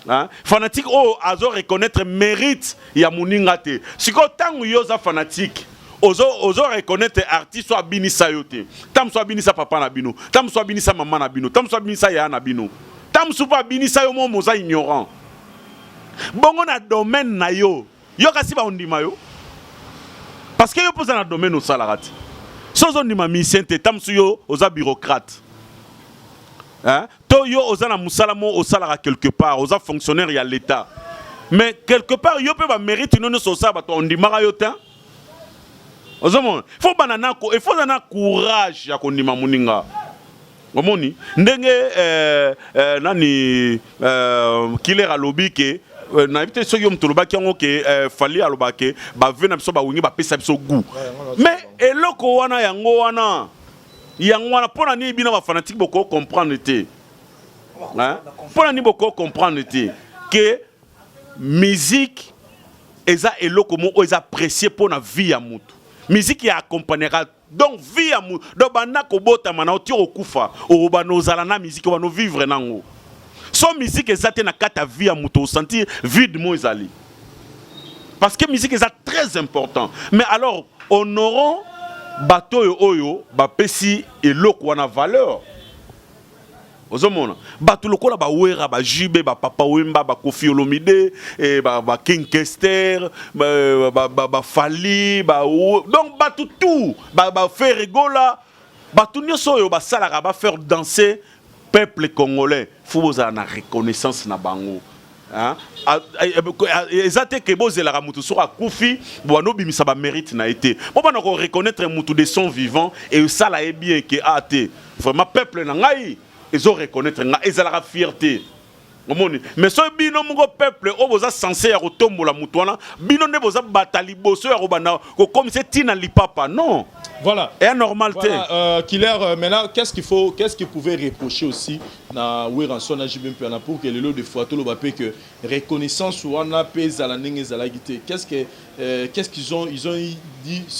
Hein? Fanatique oh azo reconnaître mérite ya muningate. Si ko tangu yoza fanatique ozo reconnaître artiste soit binisa yote. Tam soit binisa papa na bino, tam soit binisa maman na bino, tam soit binisa ya na bino. Tam soit binisa yo mo moza ignorant. Bongo na domaine na yo. Yo kasi ba ondima yo. Parce que yo pose na domaine au salarati. Sozo ndima mission te tam su yo oza bureaucrate. Hein? To yo oza na musalamo au salaire quelque part, oza fonctionnaire ya l'état. Mais quelque part yo peut ba mérite non so ça ba to ondimara yo ta. Ozomon, faut banana ko, il faut na courage ya kondima muninga. Omoni, ndenge nani killer alobi ke na bité so yo mtoloba ki ngo ke fali aloba ke ba vena biso ba wingi ba pesa biso goût. Mais eloko wana yango wana yangwana pona ni bino ba fanatique boko comprendre te hein pona ni boko comprendre te que musique eza eloko mo eza apprécier pona vie ya mutu musique ya accompagnera donc vie ya mutu do bana ko bota mana oti okufa o bano zala na musique bano vivre nango so musique eza te na kata vie ya mutu sentir vide mo ezali parce que musique eza très important mais alors honorons bato oyo bapesi eloko wana valeur ozomona bato lokola ba wera ba jube ba papa wemba ba Kofi Olomide ba King Kester ba Fali ba donc bato tout ba Ferregola bato nyonso oyo ba salaka ba faire danser peuple congolais faut boza na reconnaissance na bango. Hein? Exacte que bozela mutu sera Kofi bono bimisa ba mérite na été bon bana ko reconnaître mutu de son vivant et ça là est bien que ate vraiment peuple na ngai ils ont reconnaître nga ezala fierté omoni mais so bino mongo peuple o boza censé ya kotombola mutu wana bino ne boza batali boso ya robana ko comme c'est tina lipapa non. Voilà. Et normalité. Voilà, Killer, maintenant, qu'est-ce qu'il pouvait reprocher aussi na Weranson pour que le lot de fois tout le bapé que reconnaissance ou on a payé à la Qu'est-ce qu'ils ont dit,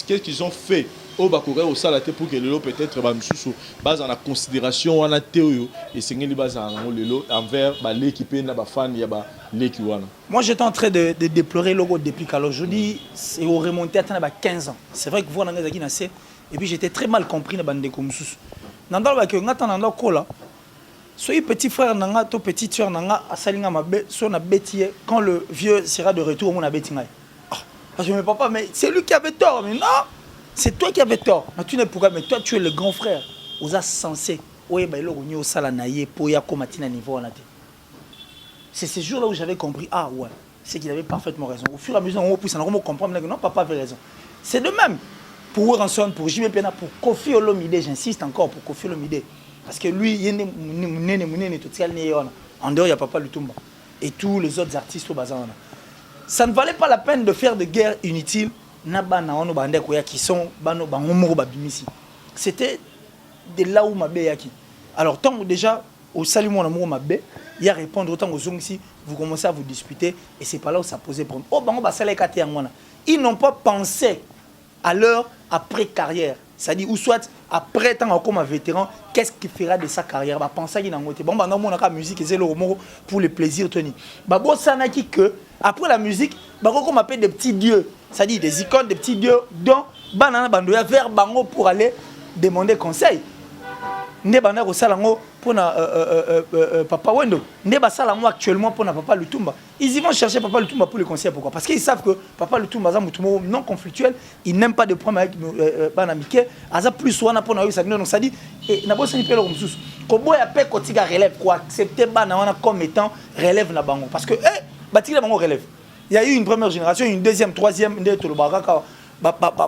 qu'est-ce qu'ils ont fait au bakora au salate pour que lelo peut-être ba msusu base en considération wana théo et sengeli base en lelo envers ba l'équipe na ba fan ya ba l'équipe wana. Moi j'étais en train de déplorer le logo depuis alors je dis c'est au remonté à 15 ans. C'est vrai que vous n'avez pas naissé et puis j'étais très mal compris na bande comme msusu. Nandalo ba que ngata nando kola. Soyez petit frère nanga to petite sœur nanga asalinga mabe so na betier quand le vieux sera de retour mon abetinga. Parce que mais papa mais c'est lui qui avait tort mais non. C'est toi qui avais tort. Mais tu n'es pourquoi mais toi tu es le grand frère. Vous êtes censé. Oui, ben là on est au salanaïe pour y accommater à niveau en athée. C'est ce jour-là où j'avais compris ah ouais, c'est qu'il avait parfaitement raison. Au fur et à mesure on pousse, on comprend que non papa avait raison. C'est de même pour Ranson, pour Jimmy Pena, pour Kofi Olomide, j'insiste encore pour Kofi Olomide parce que lui il est tout seul en dehors il y a Papa Lutumba et tous les autres artistes au bazar. Ça ne valait pas la peine de faire de guerre inutile. Qui sont c'était de là où ma yaki. Alors tant déjà au salut mon amour ma bé, il y a répondre autant aux ici, vous commencez à vous disputer et c'est pas là où ça posait problème. Oh bango ba sala kate ngwana. Ils n'ont pas pensé à leur après carrière. C'est-à-dire ou soit après tant comme un vétéran, qu'est-ce qu'il fera de sa carrière? Bah penser qu'il n'a pas bon bah non mon la musique c'est le mot pour le plaisir Tony. Bah bon ça n'a que après la musique, bah comme on appelle des petits dieux. C'est-à-dire des icônes, des petits dieux dont banana bandoya vers bango pour aller demander conseil. Né banana au salango pour na papa Wendo. Né basalango actuellement pour na papa Lutumba. Ils y vont chercher papa Lutumba pour le conseil. Pourquoi? Parce qu'ils savent que papa Lutumba est non conflictuel. Il n'aime pas de problème avec banamike. Aza plus wana pour na eu ça. Donc ça dit et na bossa ni pelo comme sous. Kobo ya pe kotiga relève quoi accepter banana comme étant relève na bango parce que batika bango relève. Il y a eu une première génération, une deuxième, troisième,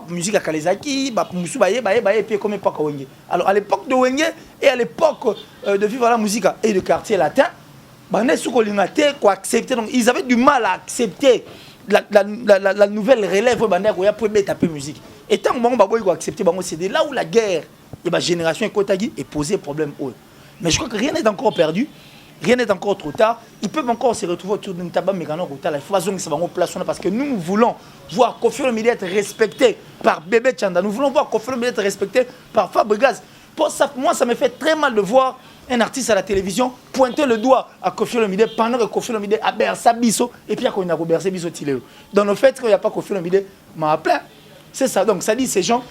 musique à Kalezaki, et puis comme époque Wenge. Alors à l'époque de Wenge et à l'époque de Vivre la musique et de quartier latin, ils avaient du mal à accepter la nouvelle relève pour taper musique. Et tant que accepter, c'est de là où la guerre et la génération est posé problème. Mais je crois que rien n'est encore perdu. Rien n'est encore trop tard. Ils peuvent encore se retrouver autour d'une table mécano. Il faut que ça va en place parce que nous voulons voir Kofi Olomide être respecté par Bébé Tchanda. Nous voulons voir Kofi Olomide être respecté par Fabregas. Pour ça, moi, ça me fait très mal de voir un artiste à la télévision pointer le doigt à Kofi Olomide pendant que Kofi Olomide a bercé Bisso et puis il a bercé Bisso Tiléo. Dans le fait qu'il n'y a pas Kofi Olomide, m'a appelé. C'est ça. Donc ça dit ces gens,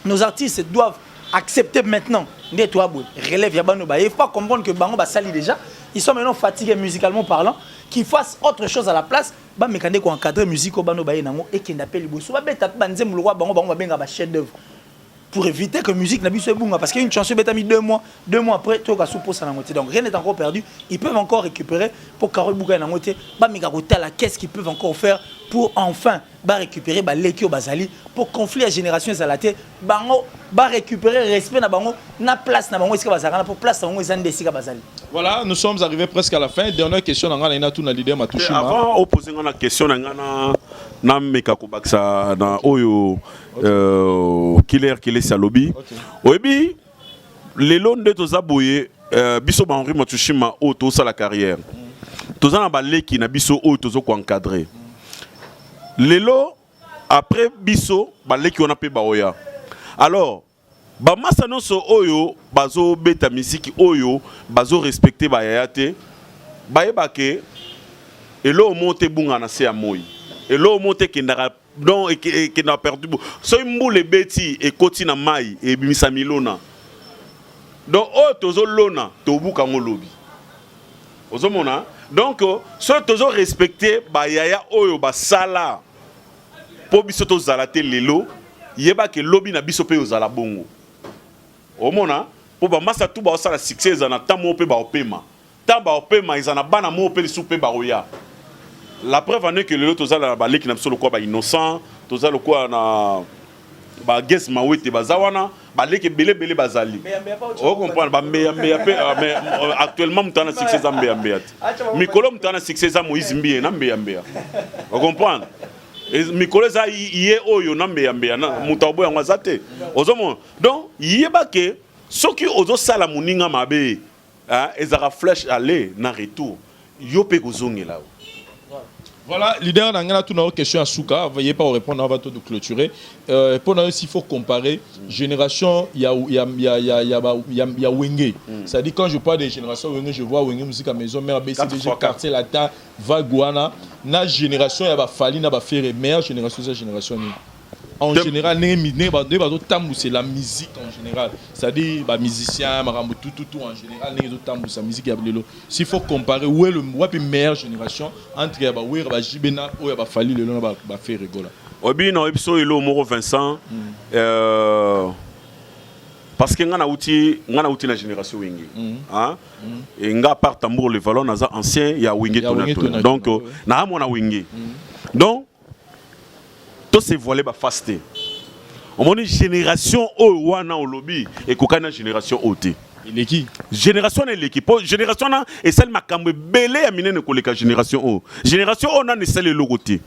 nos artistes doivent accepter maintenant. Relève Yabano Ba. Il faut comprendre que Bango ba sali déjà. Ils sont maintenant fatigués musicalement parlant, qu'ils fassent autre chose à la place. Bah mécanique ko encadrer musique au bano baye nango et qui n'appelle liboso. Bah beta banze mulwa bango ba benga ba chef d'œuvre. Pour éviter que musique n'a biso bunga parce qu'il y a une chanson beta mis 2 mois après to ka soupo ça nangote. Donc rien n'est encore perdu. Ils peuvent encore récupérer pour Carole Bouga nangote. Bah mégarota la qu'est-ce qu'ils peuvent encore faire pour enfin bah récupérer bah l'équipe bazali pour conflit à génération zalaté bango bah récupérer respect na bango na place na bango iska bazala pour place na bango ezande sika bazali. Voilà, nous sommes arrivés presque à la fin. Dernière question dans ngana tout na leader Matushima. Avant opposer ngana question na ngana na meka ko baksa na oyo killer salobi. Oyebi lelo nde tozaboye biso ba Henri Matushima o to sa la carrière. Tozana ba leki na biso o tozo ko encadrer. Lelo après biso baleki on a pe baoya. Alors ba masano so oyo bazo beta musique oyo bazo respecter ba yayate ba yebake elo monte bunga na se amoyi elo monte kendara donc et n'a perdu so mbule beti e koti na mai e bimisa milona donc o tozo lona to buka ngolobi ozomona donc so tozo respecter ba yaya oyo ba sala po biso to zalate lelo yeba ke lobi na biso pe ozala bongo omona po ba masa tu ba osala succès na tamo pe ba opema tamba opema izana bana mo pe soupe ba oya la preuve en est que lelo tozala ba leki na biso lokwa ba innocent tozala lokwa na ba guess mawete bazawana ba leki belé bazali o comprendre ba meya pe mais actuellement mutana succès za mbeya mikolo mutana succès za Moïse Mbie na mbeya o comprendre mikolo za iye oyo na mbeya na mutabo yango azate ozomo donc yeba ke soki ozo sala muninga mabe ezara flèche aller na retour yo pe kozongela Voilà, leader, on a une question à Souka. Veuillez pas répondre avant de clôturer. Pour nous, s'il faut comparer, génération, il y a Wenge. C'est-à-dire, quand je parle des générations Wenge, je vois Wenge, musique à maison, mère, BCDG, quartier, Lata, Vaguana. La génération, il y a Fali, il y a Ferré. Meilleure génération, c'est la génération. En général, c'est la musique en général. C'est-à-dire, les musiciens, tout en général, c'est la musique. S'il faut comparer, où est la meilleure génération entre Jibena et Fali, le nom va faire rigoler. Oui, non, il y a Vincent. Parce que nous avons la génération Wenge. Et nous avons part tambour le valon, nous avons ancien, il y a Wenge. Donc, nous avons Wenge. Donc, tout se voilé ba fasté. On a une génération au wana au lobby et kokana génération OT. Il est qui? Génération est l'équipe. Génération na et celle makambe belé amine ne koleka génération O. Génération O na ne celle le côté.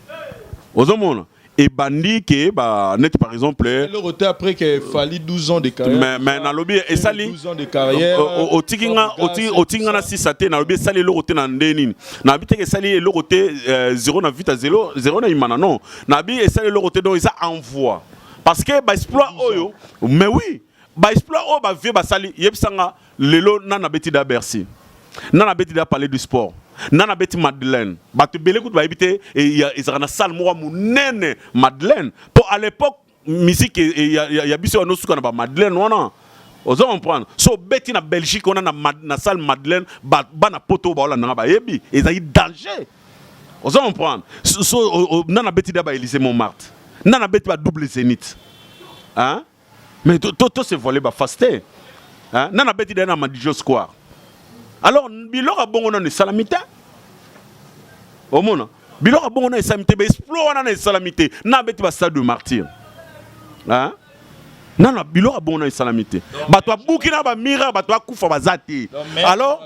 Ozomona et bandi que ba net par exemple le roté après que falli 12 ans de carrière. Mais na lobby et sali 12 ans de carrière. Au tikinga na 6 até na lobby sali le roté na ndeni. Na habite que sali le roté 0 na vite à 0 na imana non. Na bi et sali le roté donc ça envoie. Parce que ba exploit oyo mais oui, ba exploit o ba vie ba sali yebsanga lelo na beti da Bercy. Na beti da parler du sport. Nana beti Madeleine batu belé coup ba habiter et il y a na salle moi munene Madeleine pour à l'époque musique il y a biso no suka na ba Madeleine wana ozo comprendre so beti na Belgique on a na salle Madeleine ba na poto ba la na ba yebi et ça y danger ozo comprendre so nana beti da ba Élysée Montmartre nana beti ba double Zénith hein mais tout se volé ba fasté hein nana beti da na Madijo Square. Alors, bilora bongo na salamité. Au monde, bilora bongo na salamité, be explore na salamité. Na beti ba stade de martyr. Hein? Non, bilora bongo na salamité. Bato bukina ba mira, bato kufa bazati. Alors,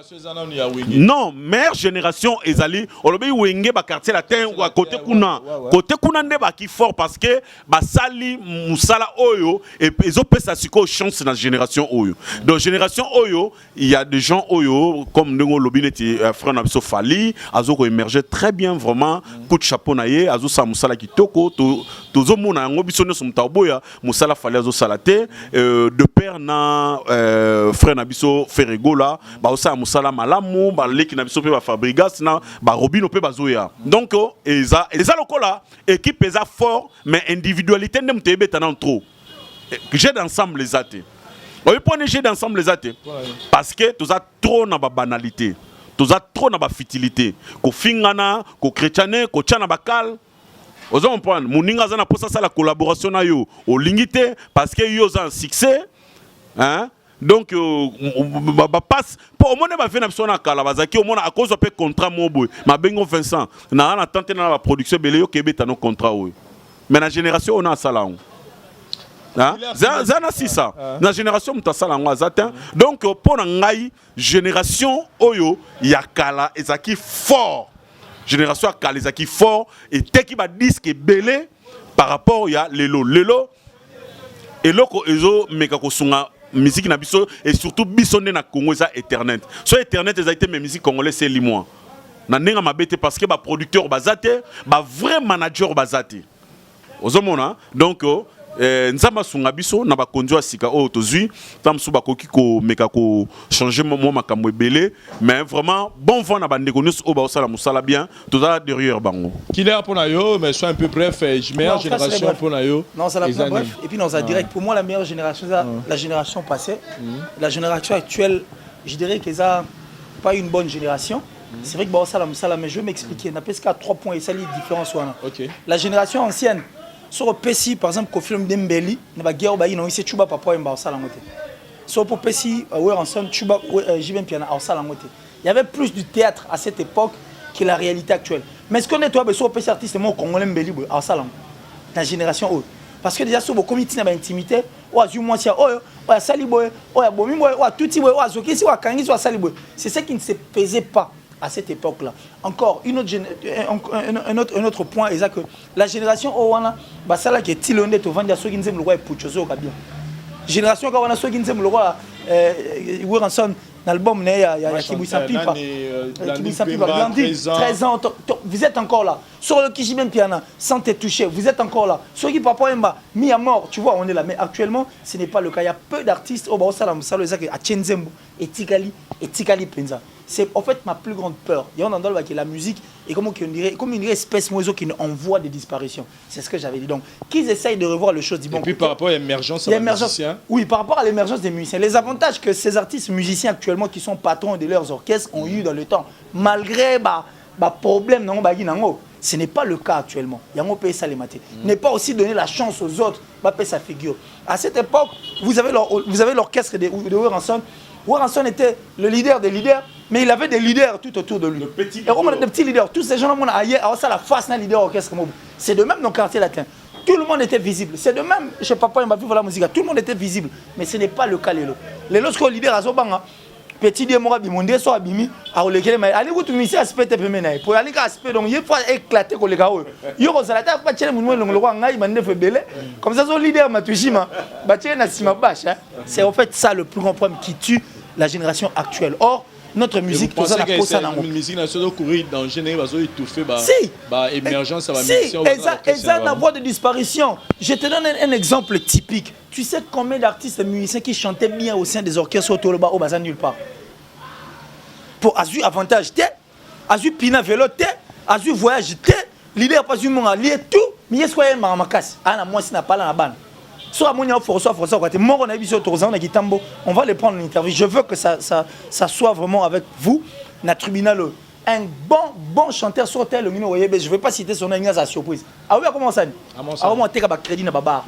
non, meilleure génération ezali, olobi wenge ba quartier latin ou à côté kuna. Côté kuna nde ba ki fort parce que ba sali musala oyo et ezo pesa siko chance dans génération oyo. Dans génération oyo, il y a des gens oyo comme Nengo Lobineti frère Nabiso Fali, azo ko émerger très bien vraiment, coup de chapeau naie, azo sa musala kitoko, tozo mona ngo bisono so mutaboya, musala Fali azo salate de père na frère Nabiso Ferregola, ba osa musala malamu, ba leki Nabiso pe ba Fabrigas na ba Robino pe bazoya. Donc eza lokola équipe eza fort mais individualité ndem tebe tanan trop. J'ai d'ensemble les athées. On peut pas j'ai d'ensemble les athées parce que tout ça trop na ba banalité. Tout ça trop na ba futilité. Ko fingana, ko chrétiané, ko tchana bakal. Vous comprenez, moninga zana pour ça la collaboration na yo au lingité parce que yo ont un succès hein donc passe pour mon ba fait na sona kala bazaki au mona à cause de contrat mobo ma bengo Vincent na tenter na la production belé yo kebeta no contrat oyo mais la génération on a ça là hein zana si ça na génération muta sala ngo azata donc pour ngai génération oyo ya kala ezaki fort. Génération à Kalezaki fort et tel qui va disque belé par rapport à Lelo et loko ezo mekako sunga musique na biso et surtout bisonde na Congo ça Ethernet so Ethernet ça a été mes musiques congolais c'est limois na nenga mabete parce que ba producteur bazate ba vrai manager bazate ozomona donc nzamba sunga biso na ba konzo sika o tozui tamsu ba koki ko meka ko changer mo makambo ebele mais vraiment bon vent na bande konus o ba osala musala bien tout ça derrière bango qui est pour nayo mais soit un peu bref meilleure génération pour nayo non ça la bref et puis dans ça direct pour moi la meilleure génération c'est la génération passée la génération actuelle je dirais que ça pas une bonne génération c'est vrai que ba osala musala mais je vais m'expliquer na presque à 3 points et ça les différences wana la génération ancienne sur le PC, par exemple, au film d'Embeli, il y a guerre, il y a Chuba Papa Mba au Salangote. Sur le PC, Chuba Jibem Piana au Salangote. Il y avait plus du théâtre à cette époque que la réalité actuelle. Mais ce qu'on est toi, sur le PC artiste, moi, Congolais Mbeli au Salangote. La génération haute. Parce que déjà, sur le comité, il y a une intimité. C'est ce qui ne se faisait pas à cette époque-là. Encore, un autre point, c'est que la génération Owana, c'est là qui est tilondé, tu vends des choses qui ne sont pas bien. Génération Owana, ceux qui ne sont pas l'album, il y a Kibouissa Pipa. Kibouissa Pipa, Gandhi, 13 ans, vous êtes encore là. Sur le Kijibem Piana, sans te toucher, vous êtes encore là. Sur qui Papa Emba, mis à mort, tu vois, on est là. Mais actuellement, ce n'est pas le cas. Il y a peu d'artistes, au Salam, à Tchenzembo, et Tikali Penza. C'est en fait ma plus grande peur. Il y a un endroit qui est la musique et comme une espèce moiseau qui envoie des disparitions. C'est ce que j'avais dit. Donc, qu'ils essayent de revoir les choses. Bon, et puis par rapport à l'émergence des musiciens. Oui, par rapport à l'émergence des musiciens. Les avantages que ces artistes musiciens actuellement qui sont patrons de leurs orchestres ont eu dans le temps, malgré problème, ce n'est pas le cas actuellement. Il y a un pays ça les matés. N'est pas aussi donner la chance aux autres, payer sa figure. À cette époque, vous avez l'orchestre de Warrenson. Warrenson était le leader des leaders, mais il avait des leaders tout autour de lui. Des petits leaders. Tous ces gens-là, ça la face d'un leader orchestre. C'est de même dans le quartier latin. Tout le monde était visible. C'est de même chez Papa, il m'a vu la musique. Tout le monde était visible. Mais ce n'est pas le cas, Lélo. Lélo, ce qu'on leader à Zobanga, petit démon, mon soit abîmé, à Olekele, mais allez vous trouver ici aspect péménaï. Pour aller à aspect, donc il faut éclater pour les gars. Il y a un pas de chien, le roi, il m'a fait belé. Comme ça, son leader m'a touché, c'est en fait ça le plus grand problème qui tue la génération actuelle. Or, notre musique, tout ça, la musique nationale courir dans le général, va étouffer, émergence, ça va et ça, la voie de disparition. Je te donne un exemple typique. Tu sais combien d'artistes et musiciens qui chantaient bien au sein des orchestres autour au bazar nulle part. Pour Azu Avantage, Azu Pina Vélo, Azu Voyage, leader pas du monde, lié tout, mais il y a soit un maramakas. Ah, moi, si n'a pas la banne. Soit on va les prendre en interview. Je veux que ça soit vraiment avec vous, na tribunal, un bon chanteur sur tel le mino. Je ne vais pas citer son nom, à surprise. Ah oui, comment ça? Ah oui, on crédit na baba.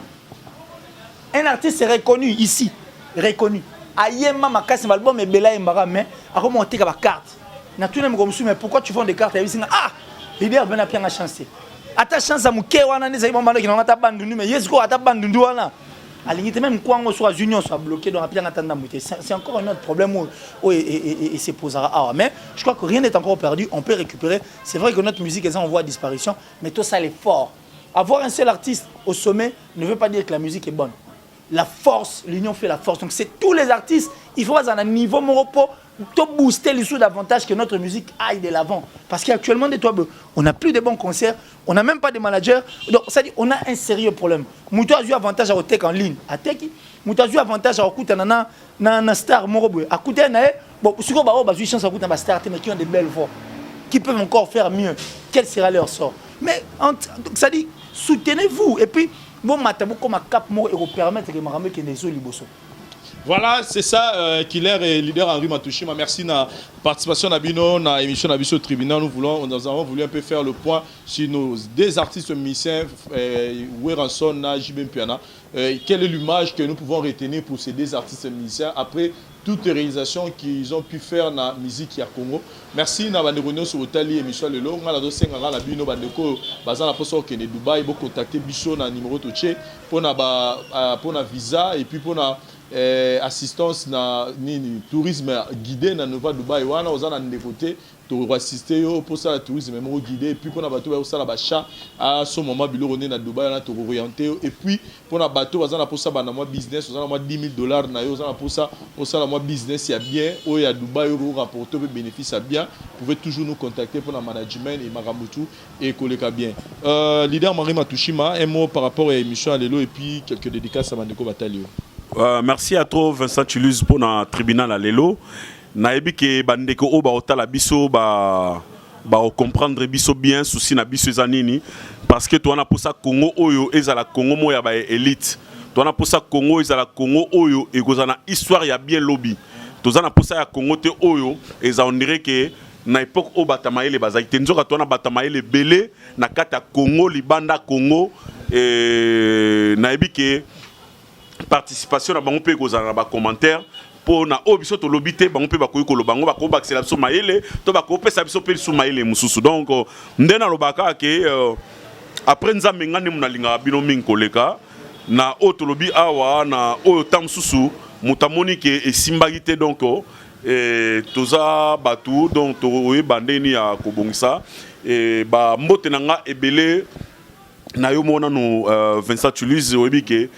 Un artiste est reconnu ici, reconnu. Ayema Makas, l'album est Bela Mbara, mais à comment on la carte. Na tout le monde mais pourquoi tu vends des cartes? Ah, leader ben a bien chanté. Ata chance à mouké wana ne zaïba manda qui n'en a pas bandundu mais yes ko ata bandundu wana à limite même quoi on soit union soit bloqué dans la pierre attendant mouté c'est encore un autre problème et se posera. Ah mais je crois que rien n'est encore perdu, on peut récupérer. C'est vrai que notre musique est en voie de disparition, mais tout ça est fort. Avoir un seul artiste au sommet ne veut pas dire que la musique est bonne. La force, l'union fait la force. Donc c'est tous les artistes, il faut avoir un niveau mon repos pour booster les sous davantage que notre musique aille de l'avant. Parce qu'actuellement, on n'a plus de bons concerts, on n'a même pas de managers. Donc, ça dit, on a un sérieux problème. Moutou a eu avantage à tech en ligne. À tech, Moutou a eu avantage à écouter un star moroboué. À écouter un bon, si on a eu chance à écouter un star, mais qui ont des belles voix, qui peuvent encore faire mieux. Quel sera leur sort? Mais ça dit, soutenez-vous. Et puis, bon, matabou comme un cap mort et vous permettre que Maramé qui est liboso. Voilà, c'est ça, Killer et leader Henri Matouchima. Merci de la participation à l'émission au tribunal. Nous avons voulu un peu faire le point sur nos deux artistes musiciens, Warrenson et Jibem Piana. Quelle est l'image que nous pouvons retenir pour ces deux artistes musiciens après toutes les réalisations qu'ils ont pu faire dans la musique à Congo. Merci à vous sur l'Italie et Michel Lelo. Je vais vous Dubaï, vous contacter Bichon dans le numéro de pour la visa et puis pour la assistance na tourisme guidé dans Nova Dubaï. On a des côtés pour assister pour ça le tourisme même guidé et puis pour la bateau ça la bacha à ce moment bilo on est dans Dubaï on a tout orienté et puis pour la bateau on a pour ça dans moi business on a moi $10,000 na yo on a pour ça la moi business il y a bien au ya Dubaï au rapporter bénéfice à bien vous pouvez toujours nous contacter pour le management et Maramutu et koleka bien leader Henri Matouchima un mot par rapport à l'émission Lelo et puis quelques dédicaces à Mandeko Batalio. Merci à toi Vincent Tuluse pour le tribunal à Lelo. Naebi ke bandeko o ba otala biso ba comprendre biso bien souci na biso zanini parce que toi na pour ça Congo oyo ezala Congo moya ba élite. Toi na pour ça Congo ezala Congo oyo ekozana histoire ya bien lobby. Toi na pour ça ya Congo te oyo eza on dirait que na époque o batamaele bazaki tenzoka toi na batamaele belé na kata Congo libanda Congo naebi ke participation na bango pe kozana ba commentaire pour na obiso to lobité bango pe bakoyi ko lobango bako baxela biso maele to bako pesa biso pe biso maele mususu donc ndena lobaka ke après nzambe ngani munalinga bino mingi koleka na oto lobi awa na oyo tam susu mutamoni ke esimbaki te donc toza batu donc to bandeni ya kobongisa ba mbote nanga ebele na yo mona no Vincent Tulise oyebi ke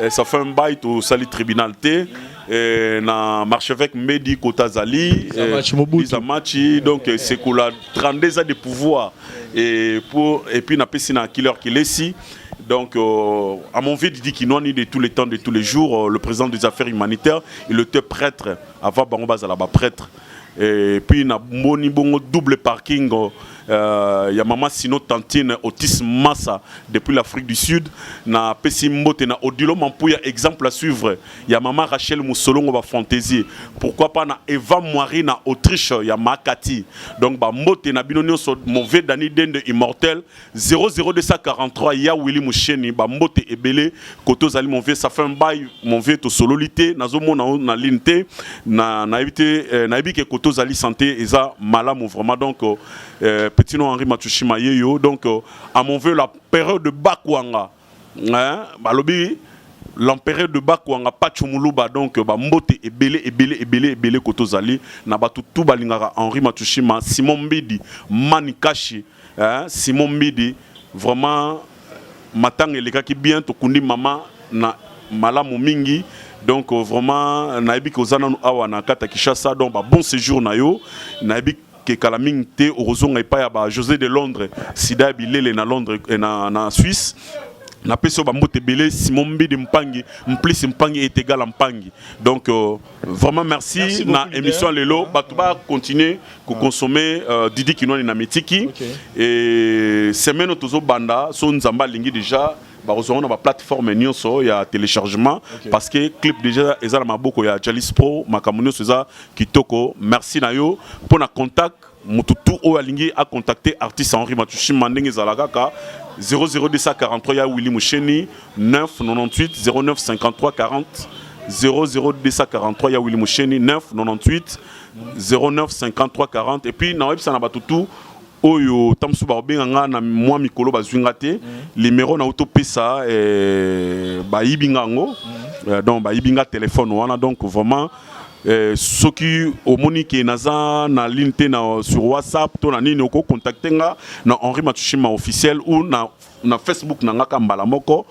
ça fait un bail au sali tribunal T. Na Marchevêque Mehdi Kotazali, Izamachi, donc c'est qu'on a 32 ans de pouvoir et puis na pesina killer qui ici. Donc à mon vie dit qu'il n'y de tous les temps de tous les jours, le président des affaires humanitaires, il était prêtre avant Bangoba Zalaba prêtre. Et puis na moni bongo double parking. Il y a maman Sino Tantine autisme massa depuis l'Afrique du Sud na pesi mbote na odilo mampouya exemple à suivre. Il y a maman Rachel Moussolongo ba fantaisie. Pourquoi pas na Eva Moiri na Autriche, il y a Makati. Donc ba mbote na binonio so mauvais dani dende immortel 00243 ya Willy Moucheni ba mbote ebele koto zali mon vieux ça fait un bail mon vieux to sololité na zomo na linte na éviter na ebike koto zali santé eza malamu vraiment donc petit nom Henri Matsushima yeyo donc à mon vœu la période de Bakwanga hein balobi l'empereur de Bakwanga Pachumuluba donc ba mbote ebele kotozali na batu tout balingara Henri Matsushima Simon Mbidi Manikashi hein Simon Mbidi vraiment matang eleka ki bien to kundi mama na malamu mingi donc vraiment naibi kozana awa na kata Kishasa donc ba bon séjour na yo naibi que Kalaming te orozonga et pas à José de Londres, Sida Bilele na Londres et na Suisse. Na peso ba mbote belé Simon Mbidi Mpangi, Mplis Mpangi est égal à Mpangi. Donc vraiment merci na émission lelo batuba continuer ko consommer Didi Kinoni na Metiki et semaine tozo banda so nzamba lingi déjà ba na ba plateforme nyonso ya téléchargement parce que clip déjà ezala maboko ya Jalis Pro makamunyo soza kitoko merci na yo pour na contact mututu o alingi a contacter artiste Henri Matsushima ndenge zalaka 00243 ya Willy Moucheni 998 09 53 40 00243 ya Willy Moucheni 998 09 53 40 et puis na website na batutu oyo tamsu ba benga na moi mikolo bazwinga te numéro na autopesa ba yibinga ngo donc ba yibinga téléphone wana donc vraiment ceux qui au monique naza na ligne na sur WhatsApp to na nini oko contacter nga na Henri Matsushima officiel ou na Facebook na ngaka mbala moko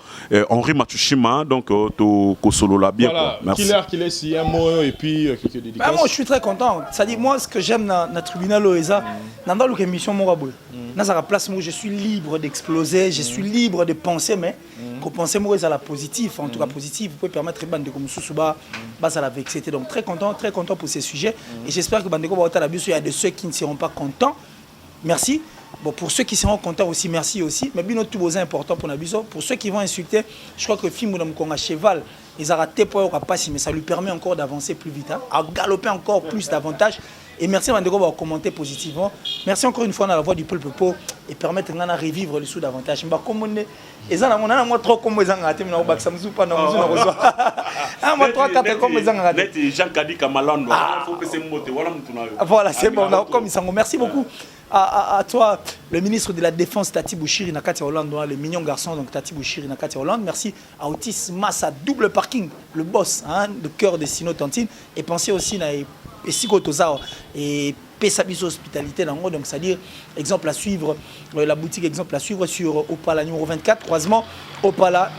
Henri Matsushima donc to kosolo la bien voilà, quoi. Merci. Qu'il est si un mot et puis quelques dédicaces. Moi je suis très content. Ça dit moi ce que j'aime dans le tribunal Oeza dans le émission Morabou. Dans sa place moi je suis libre d'exploser, je suis libre de penser mais qu'on pense moi à la positive en tout cas positive vous pouvez permettre bande comme Sousuba base à la vexité donc très content pour ces sujets et j'espère que Bandeko va la bus il y a de ceux qui ne seront pas contents. Merci. Bon, pour ceux qui seront contents aussi, merci aussi. Mais bien, tout est important pour Nabiso. Pour ceux qui vont insulter, je crois que le film de cheval, ils ont raté pour passer, mais ça lui permet encore d'avancer plus vite, hein, à galoper encore plus davantage. Et merci Mandeko de commenter positivement. Merci encore une fois dans la voix du peuple pour et permettre de revivre le sous davantage. Comme on est, et ça, on a trop comme ils ont raté, mais on a pas dans le moi 3-4 comme ils ont raté. Jean Kadi Kamalando, faut que c'est monté. Voilà, c'est bon. Comme ils sont. Merci beaucoup. À toi, le ministre de la Défense, Tati Bouchiri, Nakati Hollande, le mignon garçon, donc Tati Bouchiri, Nakati Hollande. Merci à Otis Massa, double parking, le boss, hein, le cœur de Sino Tantine. Et pensez aussi à Esiko Tozao et Pesabiso Hospitalité, donc c'est-à-dire, exemple à suivre, la boutique exemple à suivre sur Opala numéro 24, croisement Opala,